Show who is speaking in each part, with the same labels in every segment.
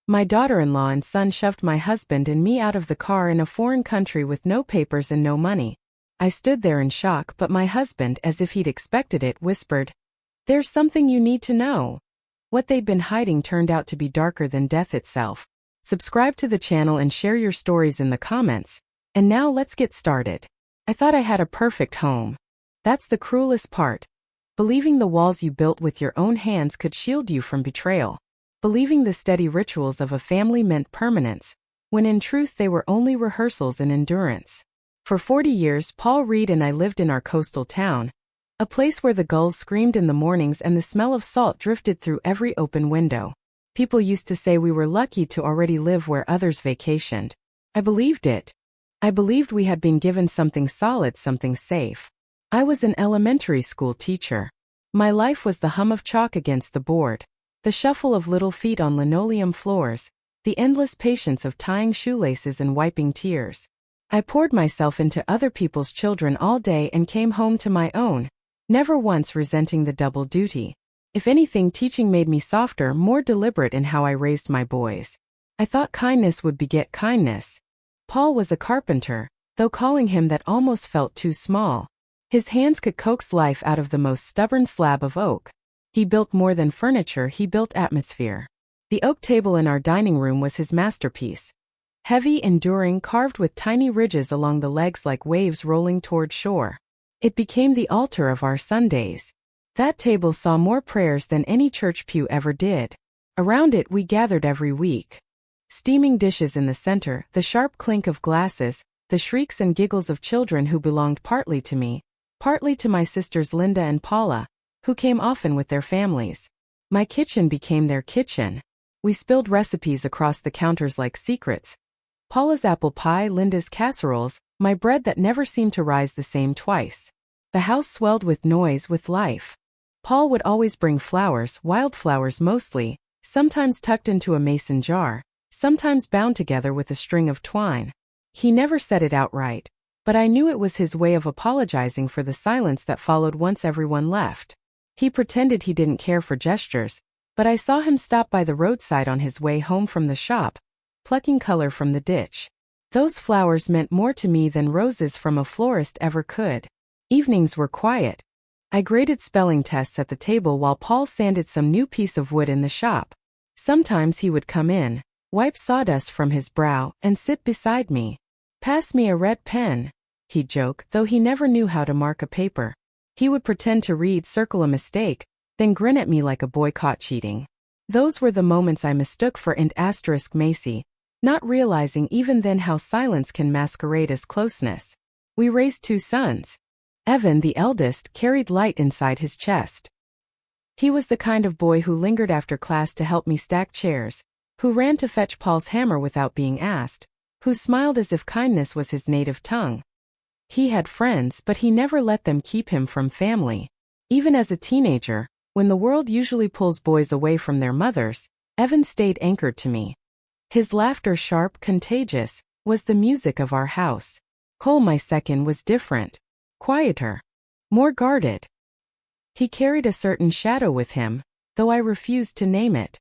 Speaker 1: My daughter-in-law and son shoved my husband and me out of the car in a foreign country with no papers and no money. I stood there in shock, but my husband, as if he'd expected it, whispered, "There's something you need to know." What they'd been hiding turned out to be darker than death itself. Subscribe to the channel and share your stories in the comments. And now let's get started. I thought I had a perfect home. That's the cruelest part. Believing the walls you built with your own hands could shield you from betrayal. Believing the steady rituals of a family meant permanence, when in truth they were only rehearsals in endurance. For 40 years, Paul Reed and I lived in our coastal town, a place where the gulls screamed in the mornings and the smell of salt drifted through every open window. People used to say we were lucky to already live where others vacationed. I believed it. I believed we had been given something solid, something safe. I was an elementary school teacher. My life was the hum of chalk against the board, the shuffle of little feet on linoleum floors, the endless patience of tying shoelaces and wiping tears. I poured myself into other people's children all day and came home to my own, never once resenting the double duty. If anything, teaching made me softer, more deliberate in how I raised my boys. I thought kindness would beget kindness. Paul was a carpenter, though calling him that almost felt too small. His hands could coax life out of the most stubborn slab of oak. He built more than furniture, he built atmosphere. The oak table in our dining room was his masterpiece. Heavy, enduring, carved with tiny ridges along the legs like waves rolling toward shore. It became the altar of our Sundays. That table saw more prayers than any church pew ever did. Around it we gathered every week. Steaming dishes in the center, the sharp clink of glasses, the shrieks and giggles of children who belonged partly to me, partly to my sisters Linda and Paula, who came often with their families. My kitchen became their kitchen. We spilled recipes across the counters like secrets. Paula's apple pie, Linda's casseroles, my bread that never seemed to rise the same twice. The house swelled with noise, with life. Paul would always bring flowers, wildflowers mostly, sometimes tucked into a mason jar, sometimes bound together with a string of twine. He never said it outright, but I knew it was his way of apologizing for the silence that followed once everyone left. He pretended he didn't care for gestures, but I saw him stop by the roadside on his way home from the shop, plucking color from the ditch. Those flowers meant more to me than roses from a florist ever could. Evenings were quiet. I graded spelling tests at the table while Paul sanded some new piece of wood in the shop. Sometimes he would come in, wipe sawdust from his brow, and sit beside me. "Pass me a red pen," he'd joke, though he never knew how to mark a paper. He would pretend to read, circle a mistake, then grin at me like a boy caught cheating. Those were the moments I mistook for int asterisk Macy, not realizing even then how silence can masquerade as closeness. We raised 2 sons. Evan, the eldest, carried light inside his chest. He was the kind of boy who lingered after class to help me stack chairs, who ran to fetch Paul's hammer without being asked, who smiled as if kindness was his native tongue. He had friends, but he never let them keep him from family. Even as a teenager, when the world usually pulls boys away from their mothers, Evan stayed anchored to me. His laughter, sharp, contagious, was the music of our house. Cole, my second, was different. Quieter. More guarded. He carried a certain shadow with him, though I refused to name it.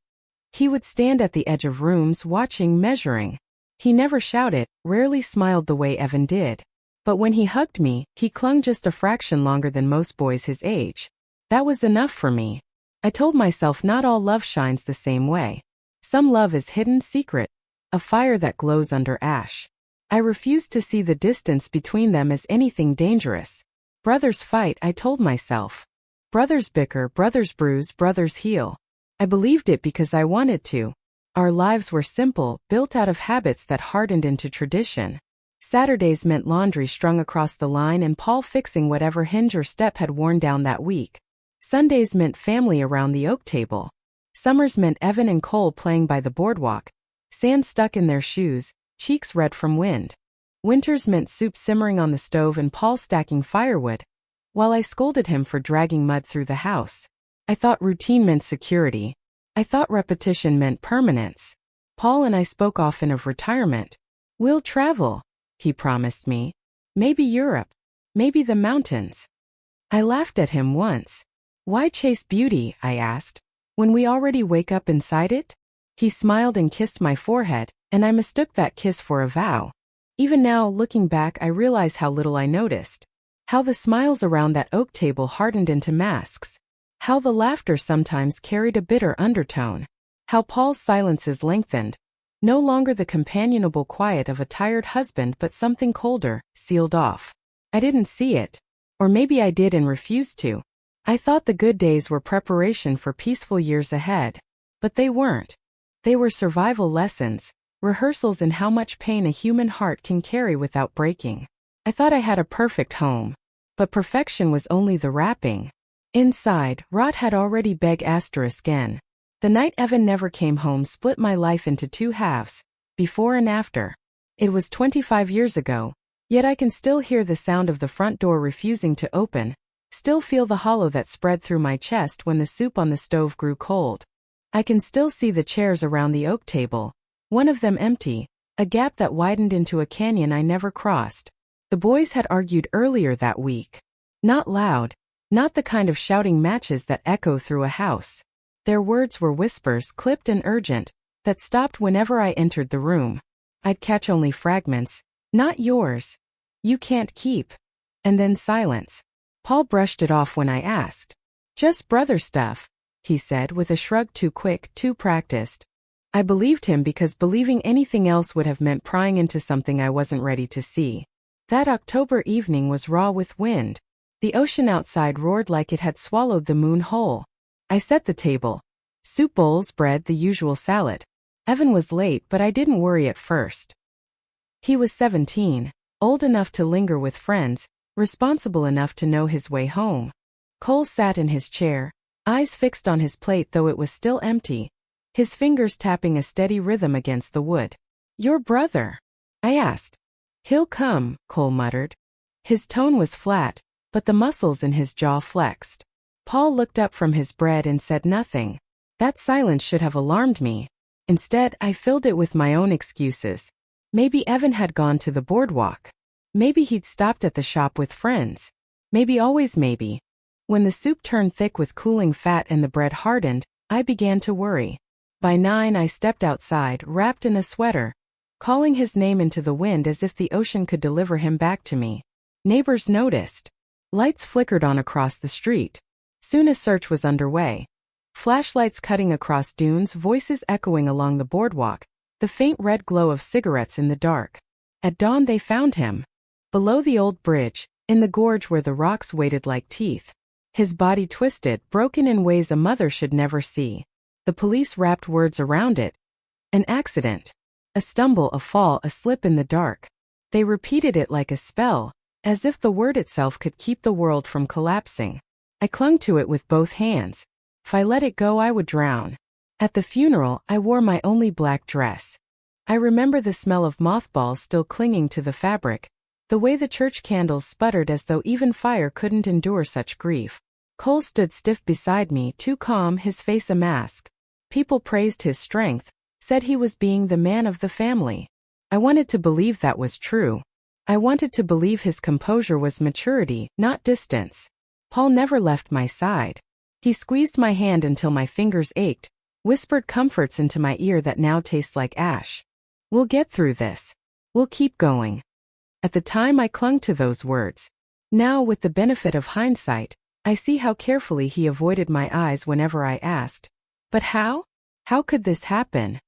Speaker 1: He would stand at the edge of rooms, watching, measuring. He never shouted, rarely smiled the way Evan did. But when he hugged me, he clung just a fraction longer than most boys his age. That was enough for me. I told myself not all love shines the same way. Some love is hidden, secret, a fire that glows under ash. I refused to see the distance between them as anything dangerous. Brothers fight, I told myself. Brothers bicker, brothers bruise, brothers heal. I believed it because I wanted to. Our lives were simple, built out of habits that hardened into tradition. Saturdays meant laundry strung across the line and Paul fixing whatever hinge or step had worn down that week. Sundays meant family around the oak table. Summers meant Evan and Cole playing by the boardwalk, sand stuck in their shoes, cheeks red from wind. Winters meant soup simmering on the stove and Paul stacking firewood, while I scolded him for dragging mud through the house. I thought routine meant security. I thought repetition meant permanence. Paul and I spoke often of retirement. "We'll travel," he promised me. "Maybe Europe. Maybe the mountains." I laughed at him once. "Why chase beauty," I asked, "when we already wake up inside it?" He smiled and kissed my forehead, and I mistook that kiss for a vow. Even now, looking back, I realize how little I noticed. How the smiles around that oak table hardened into masks. How the laughter sometimes carried a bitter undertone. How Paul's silences lengthened. No longer the companionable quiet of a tired husband but something colder, sealed off. I didn't see it. Or maybe I did and refused to. I thought the good days were preparation for peaceful years ahead. But they weren't. They were survival lessons, rehearsals in how much pain a human heart can carry without breaking. I thought I had a perfect home. But perfection was only the wrapping. Inside, rot had already begun. The night Evan never came home split my life into two halves, before and after. It was 25 years ago, yet I can still hear the sound of the front door refusing to open, still feel the hollow that spread through my chest when the soup on the stove grew cold. I can still see the chairs around the oak table, one of them empty, a gap that widened into a canyon I never crossed. The boys had argued earlier that week. Not loud, not the kind of shouting matches that echo through a house. Their words were whispers, clipped and urgent, that stopped whenever I entered the room. I'd catch only fragments. Not yours. You can't keep. And then silence. Paul brushed it off when I asked. Just brother stuff, he said with a shrug, too quick, too practiced. I believed him because believing anything else would have meant prying into something I wasn't ready to see. That October evening was raw with wind. The ocean outside roared like it had swallowed the moon whole. I set the table. Soup bowls, bread, the usual salad. Evan was late, but I didn't worry at first. He was 17, old enough to linger with friends, responsible enough to know his way home. Cole sat in his chair, eyes fixed on his plate though it was still empty, his fingers tapping a steady rhythm against the wood. Your brother? I asked. He'll come, Cole muttered. His tone was flat, but the muscles in his jaw flexed. Paul looked up from his bread and said nothing. That silence should have alarmed me. Instead, I filled it with my own excuses. Maybe Evan had gone to the boardwalk. Maybe he'd stopped at the shop with friends. Maybe, always maybe. When the soup turned thick with cooling fat and the bread hardened, I began to worry. By 9 I stepped outside, wrapped in a sweater, calling his name into the wind as if the ocean could deliver him back to me. Neighbors noticed. Lights flickered on across the street. Soon a search was underway. Flashlights cutting across dunes, voices echoing along the boardwalk, the faint red glow of cigarettes in the dark. At dawn they found him. Below the old bridge, in the gorge where the rocks waited like teeth. His body twisted, broken in ways a mother should never see. The police wrapped words around it. An accident. A stumble, a fall, a slip in the dark. They repeated it like a spell, as if the word itself could keep the world from collapsing. I clung to it with both hands. If I let it go, I would drown. At the funeral, I wore my only black dress. I remember the smell of mothballs still clinging to the fabric, the way the church candles sputtered as though even fire couldn't endure such grief. Cole stood stiff beside me, too calm, his face a mask. People praised his strength, said he was being the man of the family. I wanted to believe that was true. I wanted to believe his composure was maturity, not distance. Paul never left my side. He squeezed my hand until my fingers ached, whispered comforts into my ear that now taste like ash. We'll get through this. We'll keep going. At the time I clung to those words. Now, with the benefit of hindsight, I see how carefully he avoided my eyes whenever I asked. But how? How could this happen?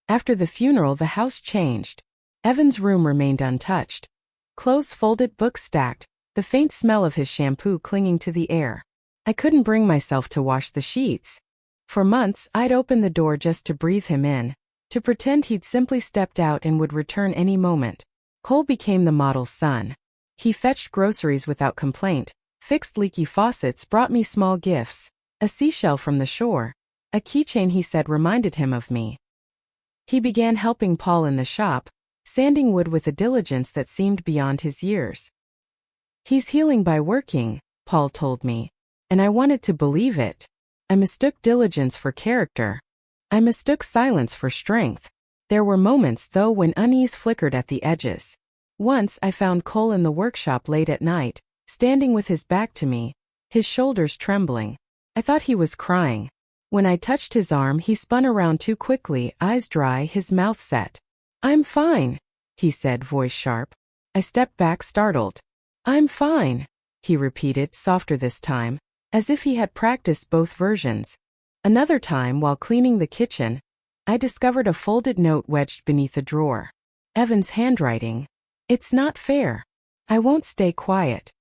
Speaker 1: After the funeral, the house changed. Evan's room remained untouched. Clothes folded, books stacked, the faint smell of his shampoo clinging to the air. I couldn't bring myself to wash the sheets. For months, I'd open the door just to breathe him in, to pretend he'd simply stepped out and would return any moment. Cole became the model's son. He fetched groceries without complaint, fixed leaky faucets, brought me small gifts, a seashell from the shore, a keychain he said reminded him of me. He began helping Paul in the shop, sanding wood with a diligence that seemed beyond his years. He's healing by working, Paul told me, and I wanted to believe it. I mistook diligence for character. I mistook silence for strength. There were moments, though, when unease flickered at the edges. Once I found Cole in the workshop late at night, standing with his back to me, his shoulders trembling. I thought he was crying. When I touched his arm, he spun around too quickly, eyes dry, his mouth set. "I'm fine," he said, voice sharp. I stepped back, startled. "I'm fine," he repeated, softer this time, as if he had practiced both versions. Another time, while cleaning the kitchen, I discovered a folded note wedged beneath a drawer. Evan's handwriting. "It's not fair. I won't stay quiet."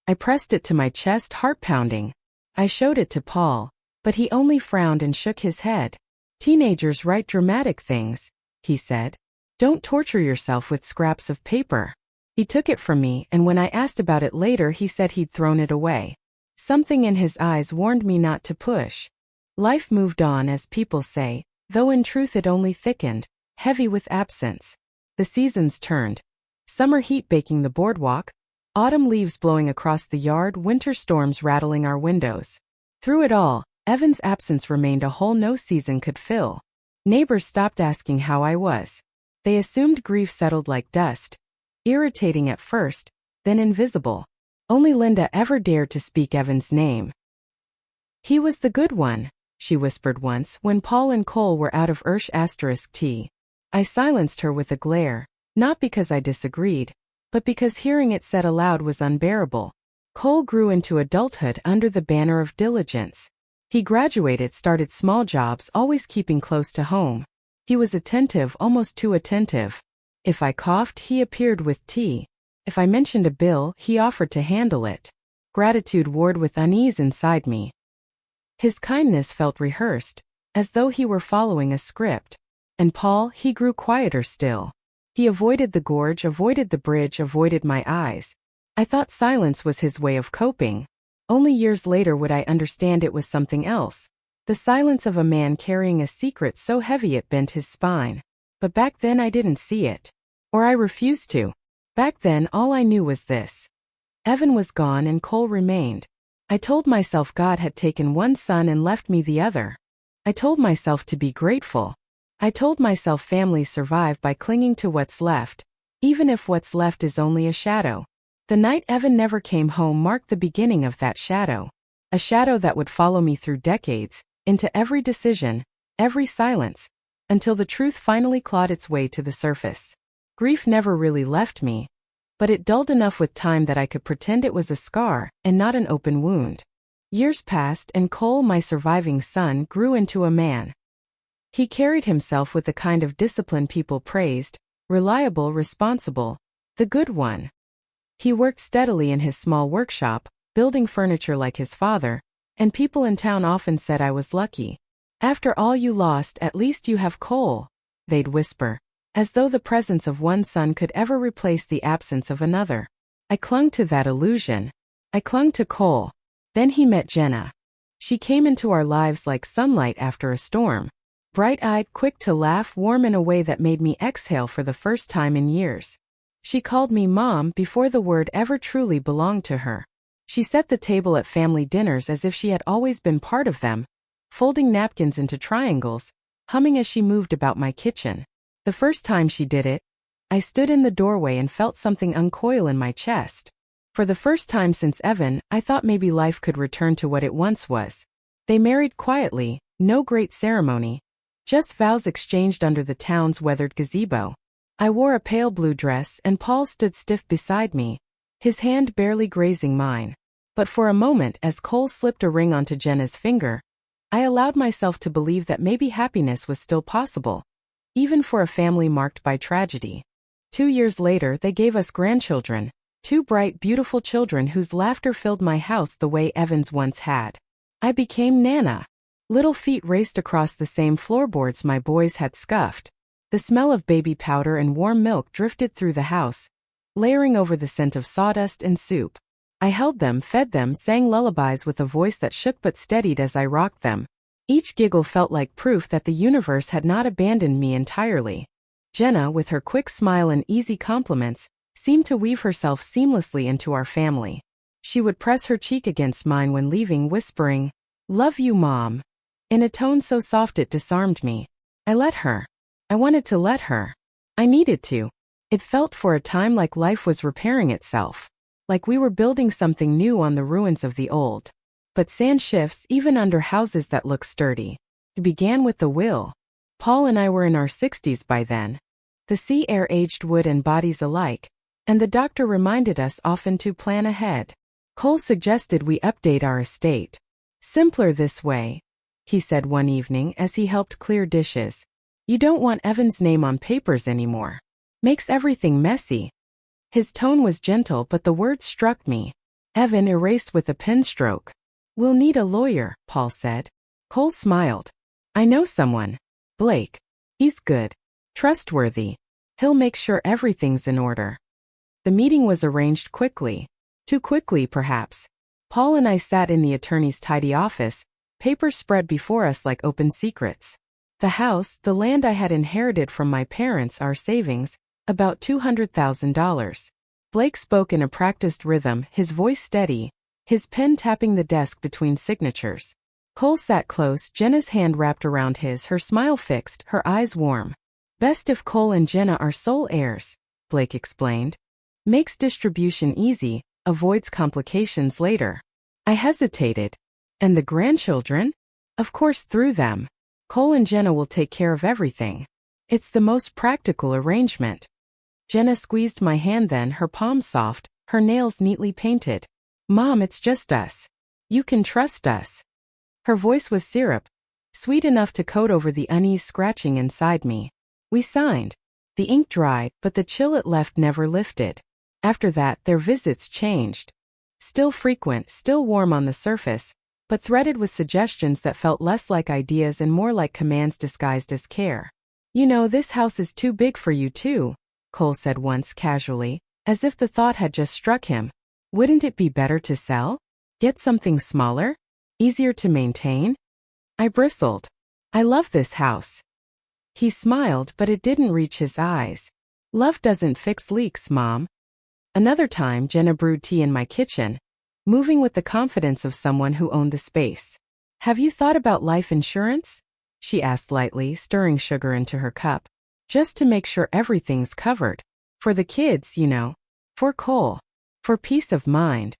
Speaker 1: I pressed it to my chest, heart pounding. I showed it to Paul, but he only frowned and shook his head. "Teenagers write dramatic things," he said. "Don't torture yourself with scraps of paper." He took it from me, and when I asked about it later, he said he'd thrown it away. Something in his eyes warned me not to push. Life moved on, as people say, though in truth it only thickened, heavy with absence. The seasons turned. Summer heat baking the boardwalk, autumn leaves blowing across the yard, winter storms rattling our windows. Through it all, Evan's absence remained a hole no season could fill. Neighbors stopped asking how I was. They assumed grief settled like dust, irritating at first, then invisible. Only Linda ever dared to speak Evan's name. "He was the good one," she whispered once, when Paul and Cole were out of *T. I silenced her with a glare, not because I disagreed, but because hearing it said aloud was unbearable. Cole grew into adulthood under the banner of diligence. He graduated, started small jobs, always keeping close to home. He was attentive, almost too attentive. If I coughed, he appeared with tea. If I mentioned a bill, he offered to handle it. Gratitude warred with unease inside me. His kindness felt rehearsed, as though he were following a script. And Paul, he grew quieter still. He avoided the gorge, avoided the bridge, avoided my eyes. I thought silence was his way of coping. Only years later would I understand it was something else. The silence of a man carrying a secret so heavy it bent his spine. But back then I didn't see it. Or I refused to. Back then all I knew was this. Evan was gone and Cole remained. I told myself God had taken one son and left me the other. I told myself to be grateful. I told myself families survive by clinging to what's left, even if what's left is only a shadow. The night Evan never came home marked the beginning of that shadow. A shadow that would follow me through decades, into every decision, every silence, until the truth finally clawed its way to the surface. Grief never really left me, but it dulled enough with time that I could pretend it was a scar and not an open wound. Years passed and Cole, my surviving son, grew into a man. He carried himself with the kind of discipline people praised, reliable, responsible, the good one. He worked steadily in his small workshop, building furniture like his father, and people in town often said I was lucky. "After all you lost, at least you have Cole," they'd whisper, as though the presence of one son could ever replace the absence of another. I clung to that illusion. I clung to Cole. Then he met Jenna. She came into our lives like sunlight after a storm. Bright-eyed, quick to laugh, warm in a way that made me exhale for the first time in years. She called me Mom before the word ever truly belonged to her. She set the table at family dinners as if she had always been part of them, folding napkins into triangles, humming as she moved about my kitchen. The first time she did it, I stood in the doorway and felt something uncoil in my chest. For the first time since Evan, I thought maybe life could return to what it once was. They married quietly, no great ceremony. Just vows exchanged under the town's weathered gazebo. I wore a pale blue dress and Paul stood stiff beside me, his hand barely grazing mine. But for a moment, as Cole slipped a ring onto Jenna's finger, I allowed myself to believe that maybe happiness was still possible, even for a family marked by tragedy. 2 years later, they gave us grandchildren, 2 bright, beautiful children whose laughter filled my house the way Evan's once had. I became Nana. Little feet raced across the same floorboards my boys had scuffed. The smell of baby powder and warm milk drifted through the house, layering over the scent of sawdust and soup. I held them, fed them, sang lullabies with a voice that shook but steadied as I rocked them. Each giggle felt like proof that the universe had not abandoned me entirely. Jenna, with her quick smile and easy compliments, seemed to weave herself seamlessly into our family. She would press her cheek against mine when leaving, whispering, "Love you, Mom," in a tone so soft it disarmed me. I let her. I wanted to let her. I needed to. It felt for a time like life was repairing itself, like we were building something new on the ruins of the old. But sand shifts even under houses that look sturdy. It began with the will. Paul and I were in our 60s by then. The sea air aged wood and bodies alike, and the doctor reminded us often to plan ahead. Cole suggested we update our estate. Simpler this way, he said one evening as he helped clear dishes. You don't want Evan's name on papers anymore. Makes everything messy. His tone was gentle, but the words struck me. Evan erased with a pen stroke. We'll need a lawyer, Paul said. Cole smiled. I know someone. Blake. He's good. Trustworthy. He'll make sure everything's in order. The meeting was arranged quickly. Too quickly, perhaps. Paul and I sat in the attorney's tidy office, papers spread before us like open secrets. The house, the land I had inherited from my parents, our savings, about $200,000. Blake spoke in a practiced rhythm, his voice steady, his pen tapping the desk between signatures. Cole sat close, Jenna's hand wrapped around his, her smile fixed, her eyes warm. Best if Cole and Jenna are sole heirs, Blake explained. Makes distribution easy, avoids complications later. I hesitated. And the grandchildren? Of course through them. Cole and Jenna will take care of everything. It's the most practical arrangement. Jenna squeezed my hand then, her palm soft, her nails neatly painted. Mom, it's just us. You can trust us. Her voice was syrup, sweet enough to coat over the unease scratching inside me. We signed. The ink dried, but the chill it left never lifted. After that, their visits changed. Still frequent, still warm on the surface, but threaded with suggestions that felt less like ideas and more like commands disguised as care. You know, this house is too big for you too, Cole said once casually, as if the thought had just struck him. Wouldn't it be better to sell? Get something smaller? Easier to maintain? I bristled. I love this house. He smiled, but it didn't reach his eyes. Love doesn't fix leaks, Mom. Another time, Jenna brewed tea in my kitchen, moving with the confidence of someone who owned the space. Have you thought about life insurance? She asked lightly, stirring sugar into her cup. Just to make sure everything's covered. For the kids, you know. For Cole. For peace of mind.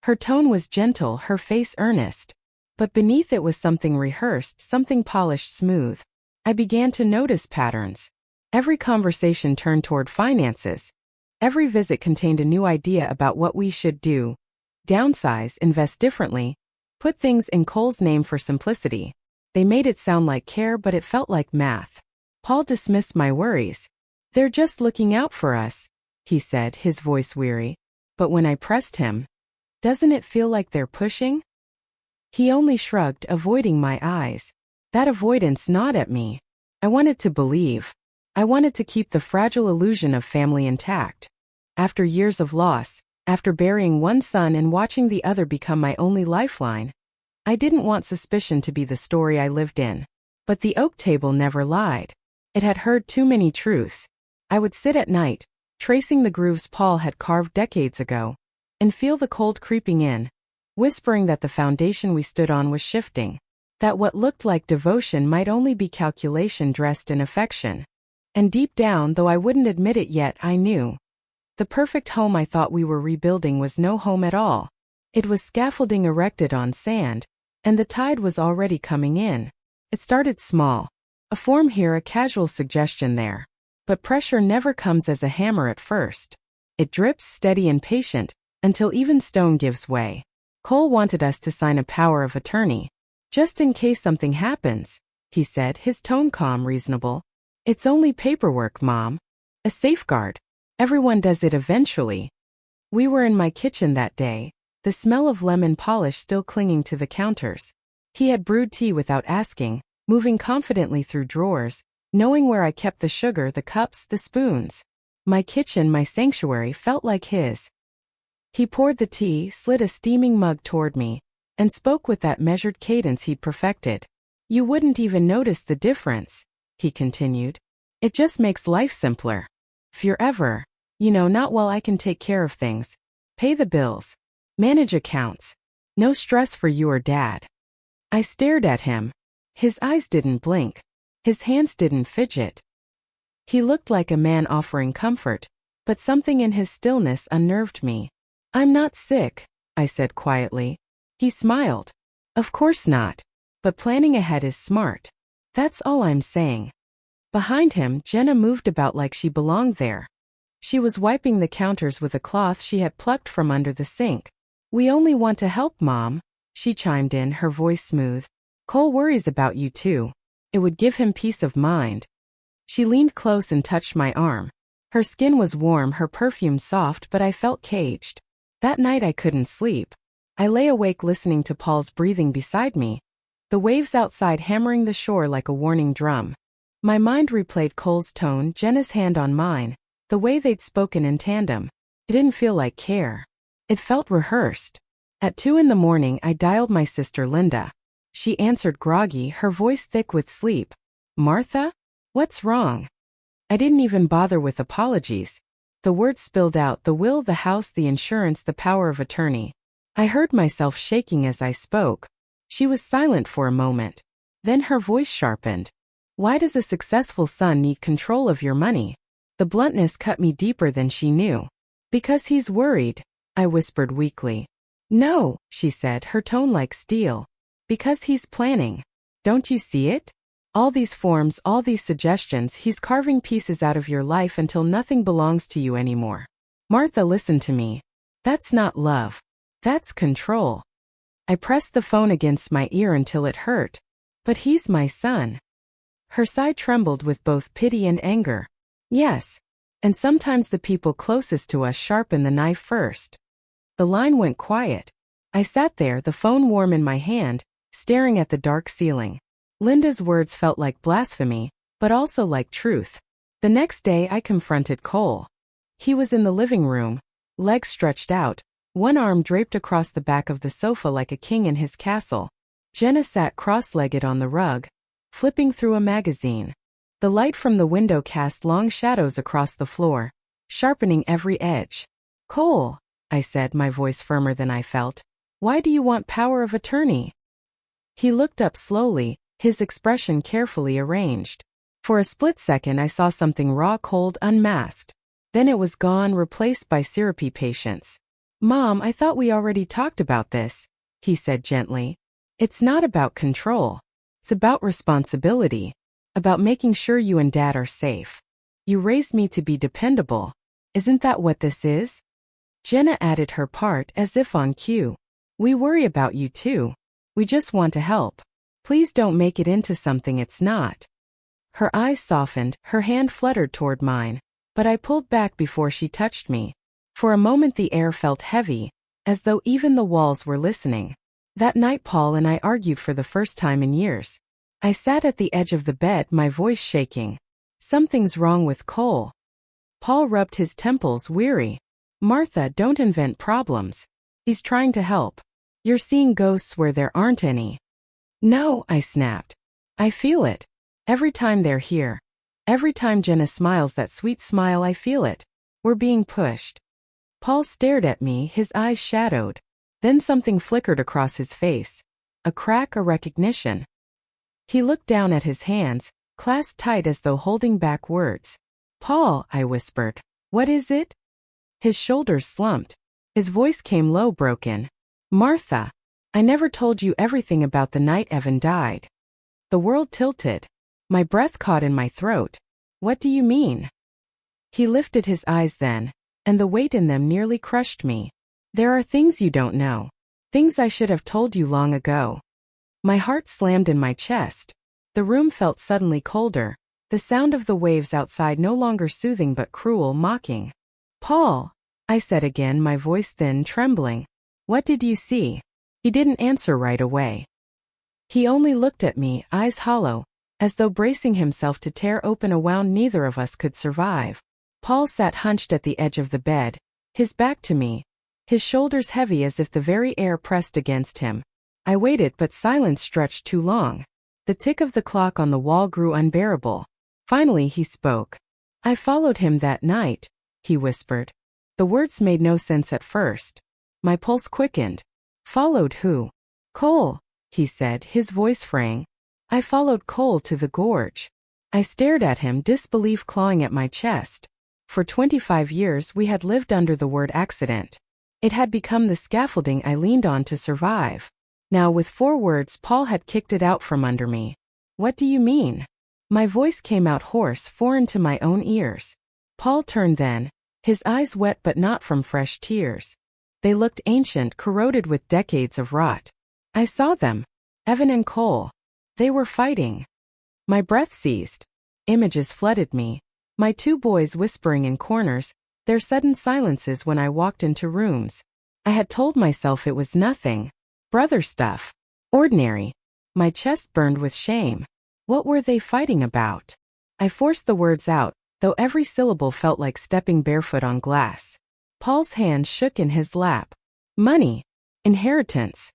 Speaker 1: Her tone was gentle, her face earnest. But beneath it was something rehearsed, something polished smooth. I began to notice patterns. Every conversation turned toward finances. Every visit contained a new idea about what we should do. Downsize, invest differently, put things in Cole's name for simplicity. They made it sound like care, but it felt like math. Paul dismissed my worries. They're just looking out for us, he said, his voice weary. But when I pressed him, doesn't it feel like they're pushing? He only shrugged, avoiding my eyes. That avoidance gnawed at me. I wanted to believe. I wanted to keep the fragile illusion of family intact. After years of loss, after burying one son and watching the other become my only lifeline, I didn't want suspicion to be the story I lived in. But the oak table never lied. It had heard too many truths. I would sit at night, tracing the grooves Paul had carved decades ago, and feel the cold creeping in, whispering that the foundation we stood on was shifting, that what looked like devotion might only be calculation dressed in affection. And deep down, though I wouldn't admit it yet, I knew. The perfect home I thought we were rebuilding was no home at all. It was scaffolding erected on sand, and the tide was already coming in. It started small. A form here, a casual suggestion there. But pressure never comes as a hammer at first. It drips steady and patient, until even stone gives way. Cole wanted us to sign a power of attorney. Just in case something happens, he said, his tone calm, reasonable. It's only paperwork, Mom. A safeguard. Everyone does it eventually. We were in my kitchen that day, the smell of lemon polish still clinging to the counters. He had brewed tea without asking, moving confidently through drawers, knowing where I kept the sugar, the cups, the spoons. My kitchen, my sanctuary, felt like his. He poured the tea, slid a steaming mug toward me, and spoke with that measured cadence he'd perfected. You wouldn't even notice the difference, he continued. It just makes life simpler. If you're ever, not well, I can take care of things. Pay the bills. Manage accounts. No stress for you or Dad. I stared at him. His eyes didn't blink. His hands didn't fidget. He looked like a man offering comfort, but something in his stillness unnerved me. I'm not sick, I said quietly. He smiled. Of course not. But planning ahead is smart. That's all I'm saying. Behind him, Jenna moved about like she belonged there. She was wiping the counters with a cloth she had plucked from under the sink. We only want to help, Mom, she chimed in, her voice smooth. Cole worries about you too. It would give him peace of mind. She leaned close and touched my arm. Her skin was warm, her perfume soft, but I felt caged. That night I couldn't sleep. I lay awake listening to Paul's breathing beside me, the waves outside hammering the shore like a warning drum. My mind replayed Cole's tone, Jenna's hand on mine, the way they'd spoken in tandem. It didn't feel like care. It felt rehearsed. At 2 a.m, I dialed my sister Linda. She answered groggy, her voice thick with sleep. Martha? What's wrong? I didn't even bother with apologies. The words spilled out, the will, the house, the insurance, the power of attorney. I heard myself shaking as I spoke. She was silent for a moment. Then her voice sharpened. Why does a successful son need control of your money? The bluntness cut me deeper than she knew. Because he's worried, I whispered weakly. No, she said, her tone like steel. Because he's planning. Don't you see it? All these forms, all these suggestions, he's carving pieces out of your life until nothing belongs to you anymore. Martha, listen to me. That's not love. That's control. I pressed the phone against my ear until it hurt. But he's my son. Her sigh trembled with both pity and anger. Yes. And sometimes the people closest to us sharpen the knife first. The line went quiet. I sat there, the phone warm in my hand, staring at the dark ceiling. Linda's words felt like blasphemy, but also like truth. The next day I confronted Cole. He was in the living room, legs stretched out, one arm draped across the back of the sofa like a king in his castle. Jenna sat cross-legged on the rug, flipping through a magazine. The light from the window cast long shadows across the floor, sharpening every edge. Cole, I said, my voice firmer than I felt. Why do you want power of attorney? He looked up slowly, his expression carefully arranged. For a split second I saw something raw, cold, unmasked. Then it was gone, replaced by syrupy patience. Mom, I thought we already talked about this, he said gently. It's not about control. It's about responsibility. About making sure you and Dad are safe. You raised me to be dependable. Isn't that what this is? Jenna added her part as if on cue. We worry about you too. We just want to help. Please don't make it into something it's not. Her eyes softened, her hand fluttered toward mine, but I pulled back before she touched me. For a moment the air felt heavy, as though even the walls were listening. That night Paul and I argued for the first time in years. I sat at the edge of the bed, my voice shaking. Something's wrong with Cole. Paul rubbed his temples, weary. Martha, don't invent problems. He's trying to help. You're seeing ghosts where there aren't any. No, I snapped. I feel it. Every time they're here. Every time Jenna smiles that sweet smile, I feel it. We're being pushed. Paul stared at me, his eyes shadowed. Then something flickered across his face. A crack, a recognition. He looked down at his hands, clasped tight as though holding back words. Paul, I whispered. What is it? His shoulders slumped. His voice came low, broken. Martha, I never told you everything about the night Evan died. The world tilted. My breath caught in my throat. What do you mean? He lifted his eyes then, and the weight in them nearly crushed me. There are things you don't know. Things I should have told you long ago. My heart slammed in my chest. The room felt suddenly colder, the sound of the waves outside no longer soothing but cruel, mocking. Paul, I said again, my voice thin, trembling. What did you see? He didn't answer right away. He only looked at me, eyes hollow, as though bracing himself to tear open a wound neither of us could survive. Paul sat hunched at the edge of the bed, his back to me, his shoulders heavy as if the very air pressed against him. I waited, but silence stretched too long. The tick of the clock on the wall grew unbearable. Finally he spoke. I followed him that night, he whispered. The words made no sense at first. My pulse quickened. Followed who? Cole, he said, his voice fraying. I followed Cole to the gorge. I stared at him, disbelief clawing at my chest. For 25 years we had lived under the word accident. It had become the scaffolding I leaned on to survive. Now with 4 words Paul had kicked it out from under me. "What do you mean?" My voice came out hoarse, foreign to my own ears. Paul turned then, his eyes wet but not from fresh tears. They looked ancient, corroded with decades of rot. I saw them. Evan and Cole. They were fighting. My breath seized. Images flooded me. My 2 boys whispering in corners, their sudden silences when I walked into rooms. I had told myself it was nothing. Brother stuff. Ordinary. My chest burned with shame. What were they fighting about? I forced the words out, though every syllable felt like stepping barefoot on glass. Paul's hand shook in his lap. Money. Inheritance.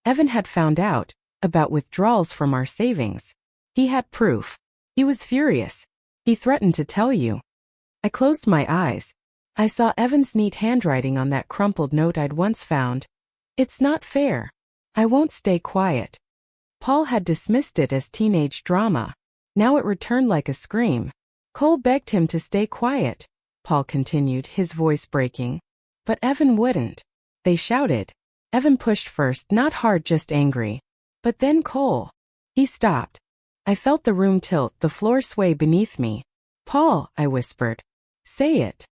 Speaker 1: Evan had found out about withdrawals from our savings. He had proof. He was furious. He threatened to tell you. I closed my eyes. I saw Evan's neat handwriting on that crumpled note I'd once found. "It's not fair. I won't stay quiet." Paul had dismissed it as teenage drama. Now it returned like a scream. "Cole begged him to stay quiet," Paul continued, his voice breaking. "But Evan wouldn't." They shouted. Evan pushed first, not hard, just angry. But then Cole. He stopped. I felt the room tilt, the floor sway beneath me. "Paul," I whispered. "Say it."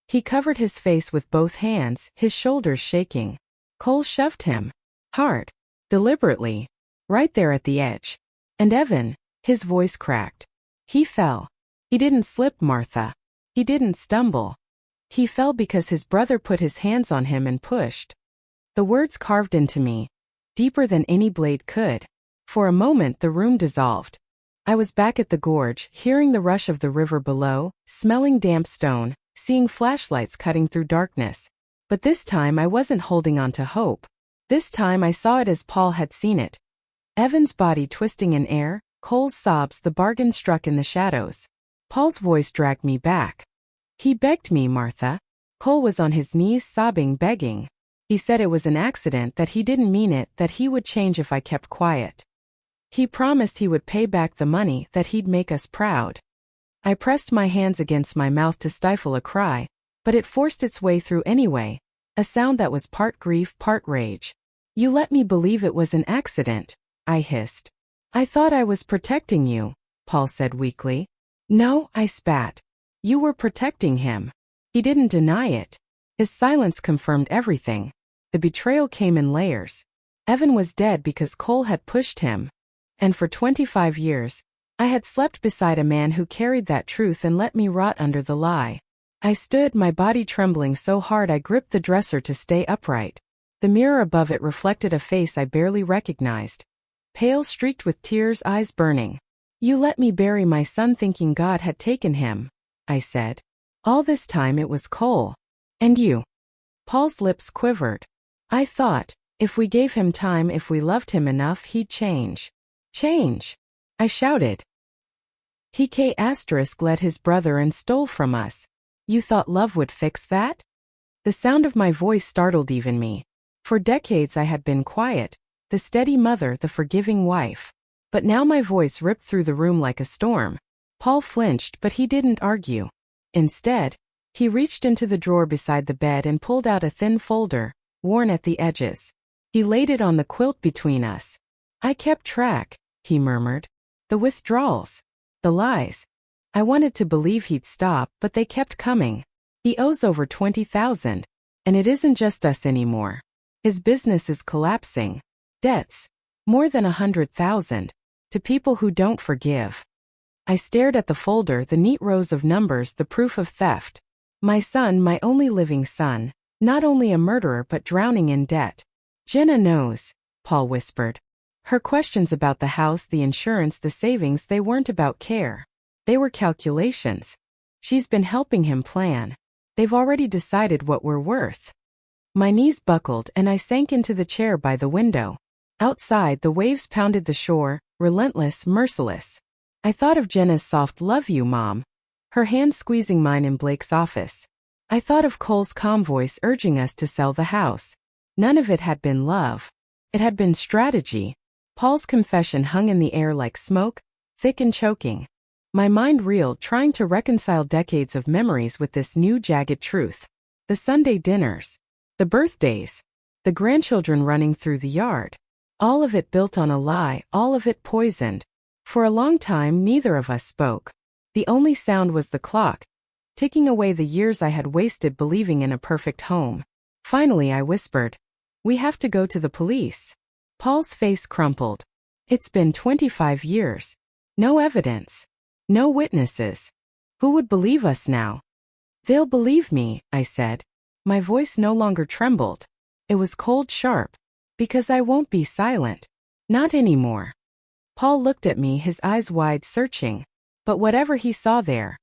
Speaker 1: He covered his face with both hands, his shoulders shaking. Cole shoved him. Hard. Deliberately. Right there at the edge. And Evan, his voice cracked. He fell. He didn't slip, Martha. He didn't stumble. He fell because his brother put his hands on him and pushed. The words carved into me, deeper than any blade could. For a moment the room dissolved. I was back at the gorge, hearing the rush of the river below, smelling damp stone, seeing flashlights cutting through darkness. But this time I wasn't holding on to hope. This time I saw it as Paul had seen it. Evan's body twisting in air, Cole's sobs, the bargain struck in the shadows. Paul's voice dragged me back. "He begged me, Martha." Cole was on his knees sobbing, begging. He said it was an accident, that he didn't mean it, that he would change if I kept quiet. He promised he would pay back the money, that he'd make us proud. I pressed my hands against my mouth to stifle a cry, but it forced its way through anyway, a sound that was part grief, part rage. "You let me believe it was an accident," I hissed. "I thought I was protecting you," Paul said weakly. "No," I spat. "You were protecting him." He didn't deny it. His silence confirmed everything. The betrayal came in layers. Evan was dead because Cole had pushed him. And for 25 years, I had slept beside a man who carried that truth and let me rot under the lie. I stood, my body trembling so hard I gripped the dresser to stay upright. The mirror above it reflected a face I barely recognized. Pale, streaked with tears, eyes burning. "You let me bury my son thinking God had taken him," I said. "All this time it was Cole. And you." Paul's lips quivered. "I thought, if we gave him time, if we loved him enough, he'd change." "Change?" I shouted. "He led his brother and stole from us. You thought love would fix that?" The sound of my voice startled even me. For decades I had been quiet, the steady mother, the forgiving wife. But now my voice ripped through the room like a storm. Paul flinched, but he didn't argue. Instead, he reached into the drawer beside the bed and pulled out a thin folder, worn at the edges. He laid it on the quilt between us. "I kept track," he murmured. "The withdrawals. The lies. I wanted to believe he'd stop, but they kept coming. He owes over 20,000. And it isn't just us anymore. His business is collapsing. Debts. More than 100,000. To people who don't forgive." I stared at the folder, the neat rows of numbers, the proof of theft. My son, my only living son, not only a murderer but drowning in debt. "Jenna knows," Paul whispered. "Her questions about the house, the insurance, the savings, they weren't about care. They were calculations. She's been helping him plan. They've already decided what we're worth." My knees buckled and I sank into the chair by the window. Outside, the waves pounded the shore, relentless, merciless. I thought of Jenna's soft "love you, Mom," her hand squeezing mine in Blake's office. I thought of Cole's calm voice urging us to sell the house. None of it had been love. It had been strategy. Paul's confession hung in the air like smoke, thick and choking. My mind reeled, trying to reconcile decades of memories with this new jagged truth. The Sunday dinners. The birthdays. The grandchildren running through the yard. All of it built on a lie, all of it poisoned. For a long time neither of us spoke. The only sound was the clock, ticking away the years I had wasted believing in a perfect home. Finally I whispered, "We have to go to the police." Paul's face crumpled. It's been 25 years. No evidence. No witnesses. Who would believe us now? They'll believe me, I said. My voice no longer trembled. It was cold sharp. Because I won't be silent. Not anymore. Paul looked at me, his eyes wide, searching. But whatever he saw there,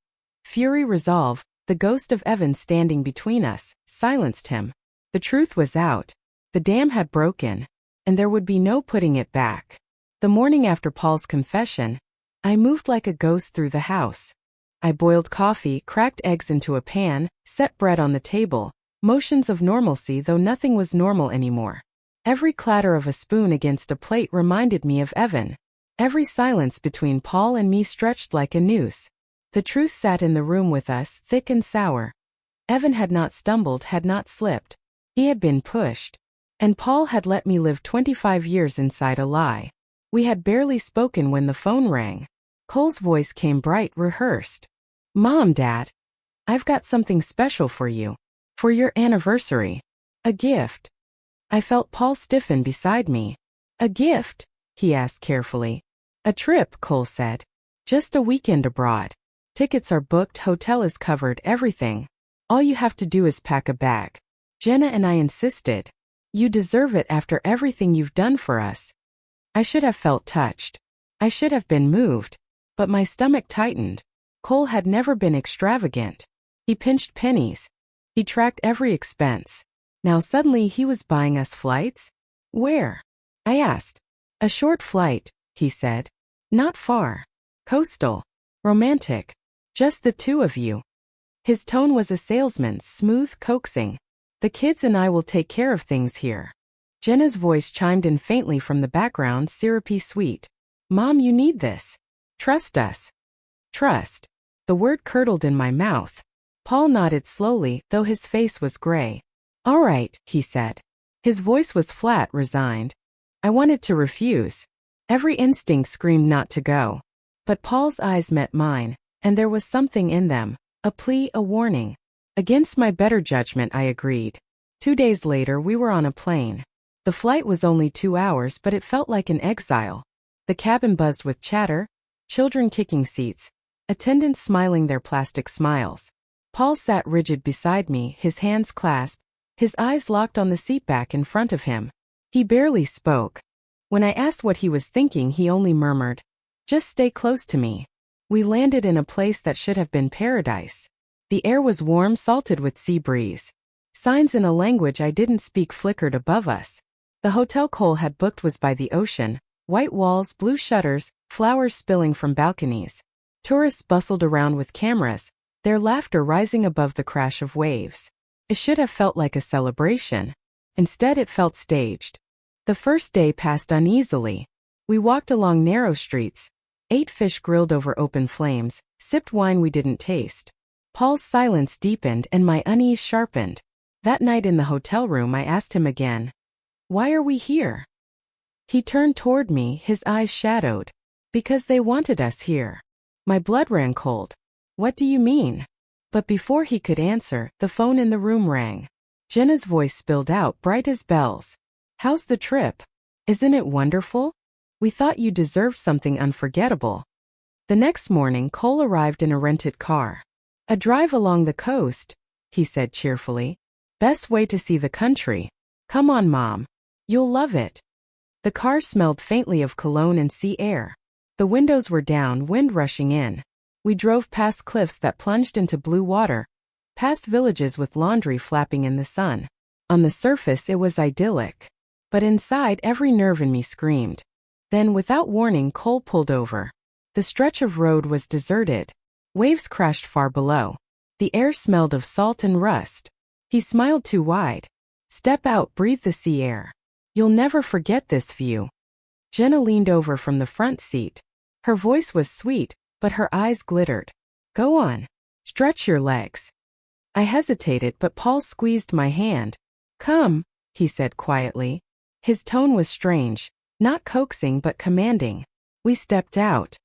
Speaker 1: fury, resolve, the ghost of Evan standing between us, silenced him. The truth was out. The dam had broken, and there would be no putting it back. The morning after Paul's confession, I moved like a ghost through the house. I boiled coffee, cracked eggs into a pan, set bread on the table, motions of normalcy though nothing was normal anymore. Every clatter of a spoon against a plate reminded me of Evan. Every silence between Paul and me stretched like a noose. The truth sat in the room with us, thick and sour. Evan had not stumbled, had not slipped. He had been pushed. And Paul had let me live 25 years inside a lie. We had barely spoken when the phone rang. Cole's voice came bright, rehearsed. "Mom, Dad, I've got something special for you. For your anniversary. A gift." I felt Paul stiffen beside me. "A gift?" he asked carefully. "A trip," Cole said. "Just a weekend abroad. Tickets are booked, hotel is covered, everything. All you have to do is pack a bag." Jenna and I insisted. "You deserve it after everything you've done for us." I should have felt touched. I should have been moved. But my stomach tightened. Cole had never been extravagant. He pinched pennies. He tracked every expense. Now suddenly he was buying us flights? Where? I asked. "A short flight," he said. "Not far. Coastal. Romantic. Just the two of you." His tone was a salesman's, smooth, coaxing. "The kids and I will take care of things here." Jenna's voice chimed in faintly from the background, syrupy sweet. "Mom, you need this. Trust us." Trust. The word curdled in my mouth. Paul nodded slowly, though his face was gray. "All right," he said. His voice was flat, resigned. I wanted to refuse. Every instinct screamed not to go. But Paul's eyes met mine, and there was something in them, a plea, a warning. Against my better judgment, I agreed. 2 days later, we were on a plane. The flight was only 2 hours, but it felt like an exile. The cabin buzzed with chatter, children kicking seats, attendants smiling their plastic smiles. Paul sat rigid beside me, his hands clasped, his eyes locked on the seatback in front of him. He barely spoke. When I asked what he was thinking, he only murmured, "Just stay close to me." We landed in a place that should have been paradise. The air was warm, salted with sea breeze. Signs in a language I didn't speak flickered above us. The hotel Cole had booked was by the ocean, white walls, blue shutters, flowers spilling from balconies. Tourists bustled around with cameras, their laughter rising above the crash of waves. It should have felt like a celebration. Instead, it felt staged. The first day passed uneasily. We walked along narrow streets, ate fish grilled over open flames, sipped wine we didn't taste. Paul's silence deepened and my unease sharpened. That night in the hotel room, I asked him again, "Why are we here?" He turned toward me, his eyes shadowed. "Because they wanted us here." My blood ran cold. "What do you mean?" But before he could answer, the phone in the room rang. Jenna's voice spilled out, bright as bells. "How's the trip? Isn't it wonderful? We thought you deserved something unforgettable." The next morning, Cole arrived in a rented car. "A drive along the coast," he said cheerfully. "Best way to see the country. Come on, Mom. You'll love it." The car smelled faintly of cologne and sea air. The windows were down, wind rushing in. We drove past cliffs that plunged into blue water, past villages with laundry flapping in the sun. On the surface, it was idyllic. But inside, every nerve in me screamed. Then, without warning, Cole pulled over. The stretch of road was deserted. Waves crashed far below. The air smelled of salt and rust. He smiled too wide. "Step out, breathe the sea air. You'll never forget this view." Jenna leaned over from the front seat. Her voice was sweet, but her eyes glittered. "Go on. Stretch your legs." I hesitated, but Paul squeezed my hand. Come, he said quietly. His tone was strange, not coaxing but commanding. We stepped out.